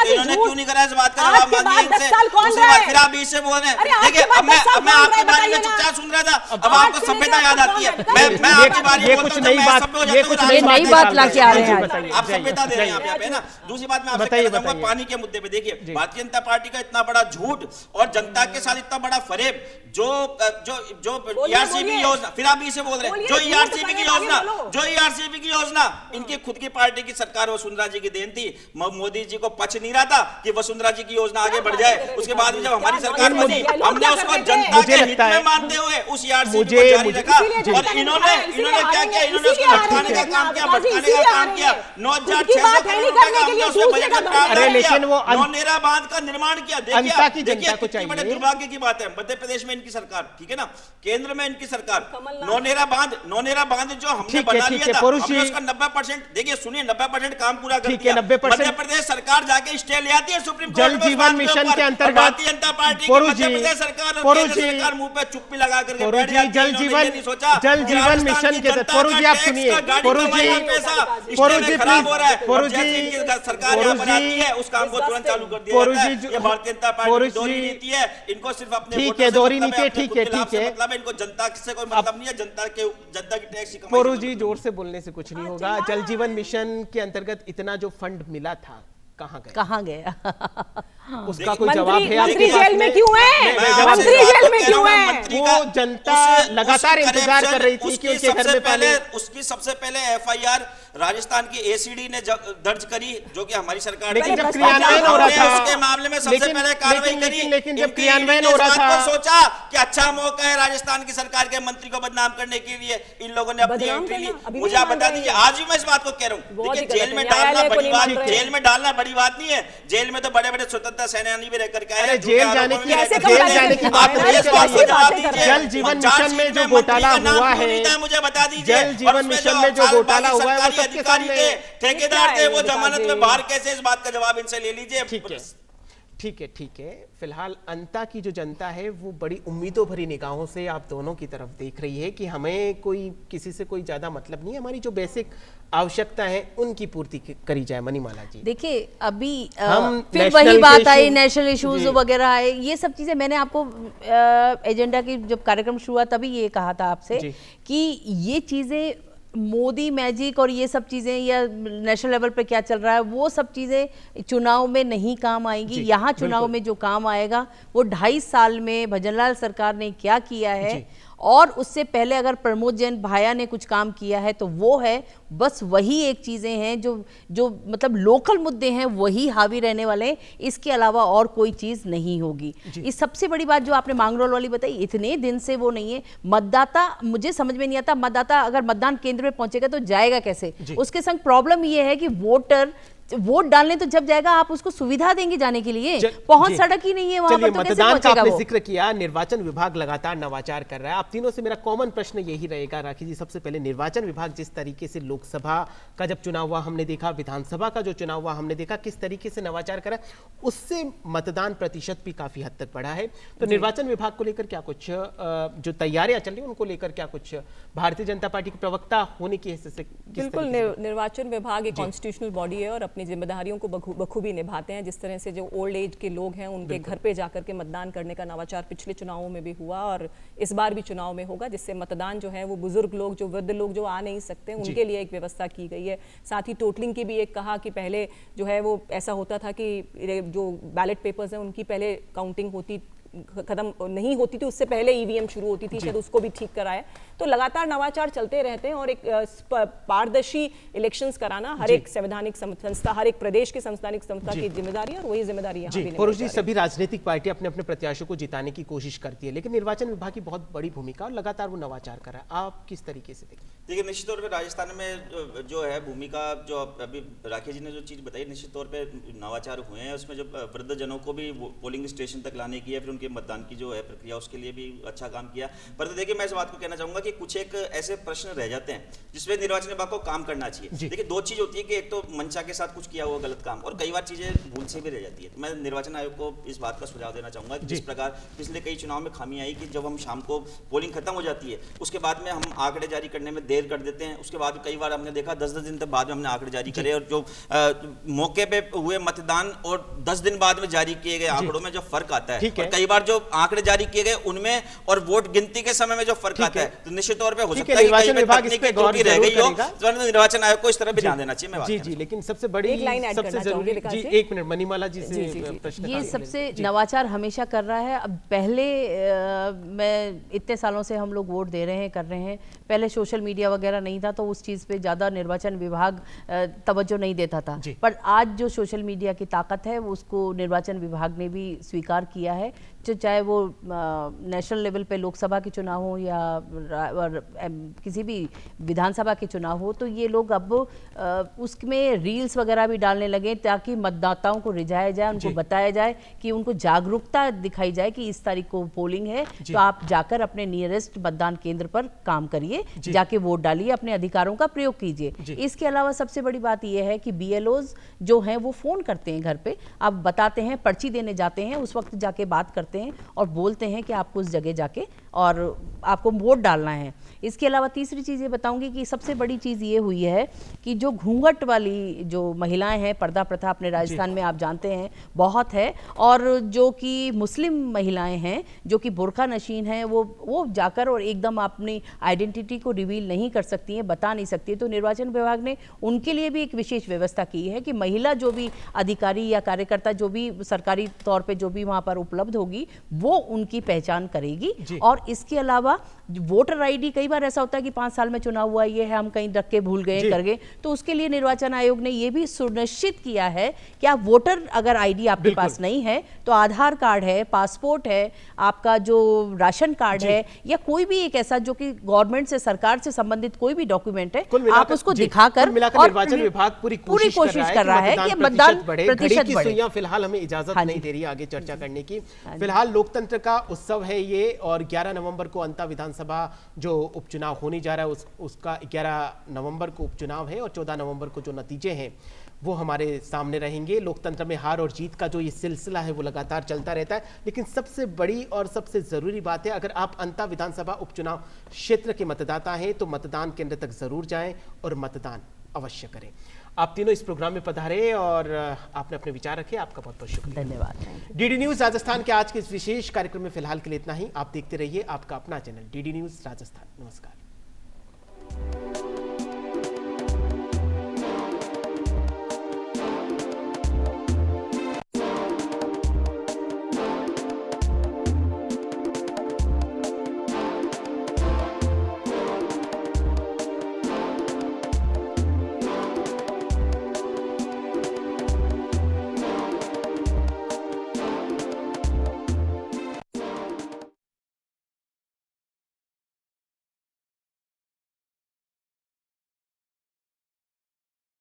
इन्होंने क्यों नहीं करा इस बात का जवाब मांगिए इनसे। फिर आप बीच से बोल रहे हैं। देखिए अब मैं आपके बारे में चुपचाप सुन रहा था, अब आपको सभ्यता याद आती है। मैं आपके बारे में बोलता हूं, ये कुछ नई बात लाके आ रहे हैं, आप सभ्यता दे रहे हैं यहाँ पे ना। दूसरी बात मैं आपसे कहना चाहूंगा पानी के मुद्दे पे, देखिए भारतीय जनता पार्टी का इतना बड़ा झूठ और जनता के साथ इतना बड़ा फरेब, जो ईआरसीबी योजना, फिर आप इसे बोल रहे हैं, जो ईआरसीबी की योजना इनकी खुद की पार्टी की सरकार वसुंधरा जी की देन थी। मोदी जी को पच नहीं रहा था कि वसुंधरा जी की योजना आगे बढ़ जाए। उसके बाद जब हमारी सरकार बनी हमने उसको जनता के हित में मानते हुए उस ईआरसीबी को जारी रखा और इन्होंने क्या किया, इन्होंने उसको भटकाने का काम किया, भटकाने का काम किया। 9,600 करोड़ रुपए का हमने उसके बजट में प्रावधान किया, नौनेरा बांध का निर्माण किया। देखिए कितनी बड़े दुर्भाग्य की बात है, मध्य प्रदेश में इनकी सरकार, ठीक है ना, केंद्र में इनकी सरकार, नौनेरा बांध जो हमने बना लिया था, हमने उसका 90%, देखिए सुनिए 90% काम पूरा कर दिया। मध्य प्रदेश सरकार जाके स्टे ले आती है सुप्रीम कोर्ट में। जल जीवन मिशन के अंतर्गत भारतीय जनता पार्टी की मध्य प्रदेश सरकार और केंद्र सरकार मुंह पे चुप्पी लगा करके बैठ जाती है। जल जीवन मिशन के तहत परुजी आप सुनिए, परुजी खराब हो रहा है, परुजी सरकार यहाँ बनाती है उस काम को तुरंत चालू कर दिया जाता है। ये भारतीय जनता पार्टी की दोहरी नीति है, इनको सिर्फ अपने ठीक है, दोहरी नीति है, ठीक है, मतलब इनको जनता से कोई मतलब नहीं है, जनता की टैक्स की कमाई। परुजी जोर से बोलने से कुछ नहीं होगा। जल जीवन मिशन के अंतर्गत इतना जो फंड मिला था कहाँ गया? उसका कोई जवाब है? मंत्री जेल में क्यों है? मंत्री जेल में क्यों है? वो जनता लगातार इंतजार कर रही थी कि उनके घर में पहले उसकी सबसे पहले एफआईआर राजस्थान की एसीडी ने दर्ज करी, जो कि हमारी सरकार ने, लेकिन जब क्रियान्वयन हो रहा था उसके मामले में सबसे पहले कार्रवाई करी। लेकिन जब क्रियान्वयन हो रहा था सोचा कि अच्छा मौका है राजस्थान की सरकार के मंत्री को बदनाम करने के लिए, इन लोगों ने अपनी एंट्री ली। मुझे आप बता दीजिए, आज भी मैं इस बात को कह रहा हूँ, देखिए जेल में डालना बड़ी बात, जेल में डालना बड़ी बात नहीं है। जेल में तो बड़े बड़े स्वतंत्रता सेनानी भी रहकर के आए। जेल जाने की बात नहीं है। जल जीवन मिशन में जो घोटाला हुआ है, मुझे बता दीजिए, जल जीवन मिशन में जो घोटाला हुआ है वो सबके सामने, ठेकेदार थे वो जमानत में बाहर कैसे, इस बात का जवाब इनसे ले लीजिए। ठीक है। फिलहाल अंता की जो जनता है वो बड़ी उम्मीदों भरी निगाहों से आप दोनों की तरफ देख रही है कि हमें कोई किसी से कोई ज्यादा मतलब नहीं है, हमारी जो बेसिक आवश्यकता है उनकी पूर्ति करी जाए। मणिमाला जी देखिए, अभी फिर वही बात आई, नेशनल इश्यूज वगैरह आए, ये सब चीजें मैंने आपको एजेंडा की जब कार्यक्रम शुरू हुआ तभी ये कहा था आपसे कि ये चीजें मोदी मैजिक और ये सब चीजें या नेशनल लेवल पे क्या चल रहा है वो सब चीजें चुनाव में नहीं काम आएंगी। यहाँ चुनाव में जो काम आएगा वो 2.5 साल में भजनलाल सरकार ने क्या किया है और उससे पहले अगर प्रमोद जैन भाया ने कुछ काम किया है तो वो है, बस वही एक चीजें हैं जो मतलब लोकल मुद्दे हैं वही हावी रहने वाले, इसके अलावा और कोई चीज नहीं होगी। इस सबसे बड़ी बात जो आपने मांगरोल वाली बताई, इतने दिन से वो नहीं है। मतदाता, मुझे समझ में नहीं आता, मतदाता अगर मतदान केंद्र में पहुंचेगा तो जाएगा कैसे? उसके संग प्रॉब्लम ये है कि वोटर वोट डालने तो जब जाएगा आप उसको सुविधा देंगे जाने के लिए, पहुंच सड़क ही नहीं है वहां पर, तो कैसे मतदान का पहुंचेगा आपने वो? जिक्र किया, निर्वाचन विभाग लगातार नवाचार कर रहा है। आप तीनों से मेरा कॉमन प्रश्न यही रहेगा राखी जी, सबसे पहले निर्वाचन विभाग जिस तरीके से लोकसभा का जब चुनाव हुआ हमने देखा, विधानसभा का जो चुनाव हुआ हमने देखा, किस तरीके से नवाचार करा, उससे मतदान प्रतिशत भी काफी हद तक बढ़ा है। तो निर्वाचन विभाग को लेकर क्या कुछ जो तैयारियां चल रही है उनको लेकर क्या कुछ भारतीय जनता पार्टी के प्रवक्ता होने की हैसियत से बिल्कुल, निर्वाचन विभाग एक कॉन्स्टिट्यूशनल बॉडी है और अपनी जिम्मेदारियों को बखूबी निभाते हैं। जिस तरह से जो ओल्ड एज के लोग हैं उनके घर पे जाकर के मतदान करने का नवाचार पिछले चुनावों में भी हुआ और इस बार भी चुनाव में होगा, जिससे मतदान जो है वो बुजुर्ग लोग, जो वृद्ध लोग जो आ नहीं सकते, उनके लिए एक व्यवस्था की गई है। साथ ही टोटलिंग की भी एक कहा कि पहले जो है वो ऐसा होता था कि जो बैलेट पेपर्स हैं उनकी पहले काउंटिंग होती खत्म नहीं होती थी, उससे पहले ईवीएम शुरू होती थी, शायद उसको भी ठीक कराया। तो लगातार नवाचार चलते रहते हैं और एक पारदर्शी इलेक्शंस कराना हर एक संवैधानिक संस्था, हर एक प्रदेश की संवैधानिक संस्था की जिम्मेदारी है और वही जिम्मेदारी यहाँ भी पुरुष जी, सभी राजनीतिक पार्टी अपने अपने प्रत्याशियों को जिताने की कोशिश करती है, लेकिन निर्वाचन विभाग की बहुत बड़ी भूमिका और लगातार वो नवाचार कर रहा है। आप किस तरीके से देखिए? देखिए, निश्चित तौर पर राजस्थान में जो है भूमिका, जो अभी राकेश जी ने जो चीज़ बताई, निश्चित तौर पे नवाचार हुए हैं। उसमें जब वृद्धजनों को भी पोलिंग स्टेशन तक लाने की है, फिर उनके मतदान की जो है प्रक्रिया, उसके लिए भी अच्छा काम किया। पर तो देखिए, मैं इस बात को कहना चाहूँगा कि कुछ एक ऐसे प्रश्न रह जाते हैं जिसमें निर्वाचन विभाग को काम करना चाहिए। देखिए, दो चीज़ होती है कि एक तो मंशा के साथ कुछ किया हुआ गलत काम, और कई बार चीज़ें भूल से भी रह जाती है। तो मैं निर्वाचन आयोग को इस बात का सुझाव देना चाहूँगा कि जिस प्रकार पिछले कई चुनाव में खामी आई कि जब हम शाम को पोलिंग खत्म हो जाती है, उसके बाद में हम आंकड़े जारी करने में देर कर देते हैं। उसके बाद कई बार हमने देखा 10-10 दिन तक बाद में हमने आंकड़े जारी करे, और जो मौके पे हुए मतदान और 10 दिन बाद में जारी किए गए आंकड़ों में जो फर्क आता है, और कई बार जो आंकड़े जारी किए गए उनमें और वोट गिनती के समय में जो फर्क आता है, तो निश्चित तौर पे हो सकता है कि कई बार तकनीकी त्रुटि रह गई हो, तो निर्वाचन आयोग को इस तरह भी ध्यान देना चाहिए। जी, लेकिन सबसे बड़ी, एक लाइन ऐड करना चाहूंगी विकास जी। एक मिनट, मनीमाला जी से प्रश्न। ये सबसे नवाचार हमेशा कर रहा है। अब पहले मैं इतने सालों से हम लोग वोट दे रहे हैं, कर रहे हैं, पहले सोशल मीडिया वगैरह नहीं था तो उस चीज़ पे ज़्यादा निर्वाचन विभाग तवज्जो नहीं देता था, पर आज जो सोशल मीडिया की ताकत है उसको निर्वाचन विभाग ने भी स्वीकार किया है। चाहे वो नेशनल लेवल पे लोकसभा के चुनाव हो या किसी भी विधानसभा के चुनाव हो, तो ये लोग अब उसमें रील्स वगैरह भी डालने लगे ताकि मतदाताओं को रिझाया जाए, उनको बताया जाए कि उनको जागरूकता दिखाई जाए कि इस तारीख को पोलिंग है, तो आप जाकर अपने नियरेस्ट मतदान केंद्र पर काम करिए, जाके वोट डालिए, अपने अधिकारों का प्रयोग कीजिए। इसके अलावा सबसे बड़ी बात यह है कि BLOs जो हैं वो फोन करते हैं घर पे, आप बताते हैं, पर्ची देने जाते हैं, उस वक्त जाके बात करते हैं और बोलते हैं कि आपको उस जगह जाके और आपको वोट डालना है। इसके अलावा तीसरी चीज़ ये बताऊंगी कि सबसे बड़ी चीज़ ये हुई है कि जो घूंघट वाली जो महिलाएं हैं, पर्दा प्रथा अपने राजस्थान में आप जानते हैं बहुत है, और जो कि मुस्लिम महिलाएं हैं जो कि बुर्का नशीन हैं, वो जाकर और एकदम अपनी आइडेंटिटी को रिवील नहीं कर सकती हैं, बता नहीं सकती है। तो निर्वाचन विभाग ने उनके लिए भी एक विशेष व्यवस्था की है कि महिला जो भी अधिकारी या कार्यकर्ता जो भी सरकारी तौर पर जो भी वहाँ पर उपलब्ध होगी वो उनकी पहचान करेगी। और इसके अलावा वोटर ID, कई बार ऐसा होता है कि 5 साल में चुनाव हुआ, ये है हम कहीं रख के भूल गए, कर गए, तो उसके लिए निर्वाचन आयोग ने ये भी सुनिश्चित किया है कि आप वोटर अगर ID आपके पास नहीं है तो आधार कार्ड है, पासपोर्ट है, आपका जो राशन कार्ड है या कोई भी एक ऐसा जो कि गवर्नमेंट से, सरकार से संबंधित कोई भी डॉक्यूमेंट है, आप उसको दिखाकर, निर्वाचन विभाग पूरी कोशिश कर रहा है कि मतदान प्रतिशत बढ़े। फिलहाल हमें इजाजत नहीं दे रही आगे चर्चा करने की। फिलहाल लोकतंत्र का उत्सव है ये, और 11 नवंबर को अंता विधानसभा जो उपचुनाव होने जा रहा है उसका 11 नवंबर को उपचुनाव है और 14 नवंबर को जो नतीजे हैं वो हमारे सामने रहेंगे। लोकतंत्र में हार और जीत का जो ये सिलसिला है वो लगातार चलता रहता है, लेकिन सबसे बड़ी और सबसे जरूरी बात है, अगर आप अंता विधानसभा उपचुनाव क्षेत्र के मतदाता हैं तो मतदान केंद्र तक जरूर जाएं और मतदान अवश्य करें। आप तीनों इस प्रोग्राम में पधारे और आपने अपने विचार रखे, आपका बहुत बहुत शुक्रिया, धन्यवाद। DD न्यूज राजस्थान के आज के इस विशेष कार्यक्रम में फिलहाल के लिए इतना ही। आप देखते रहिए आपका अपना चैनल DD न्यूज राजस्थान। नमस्कार।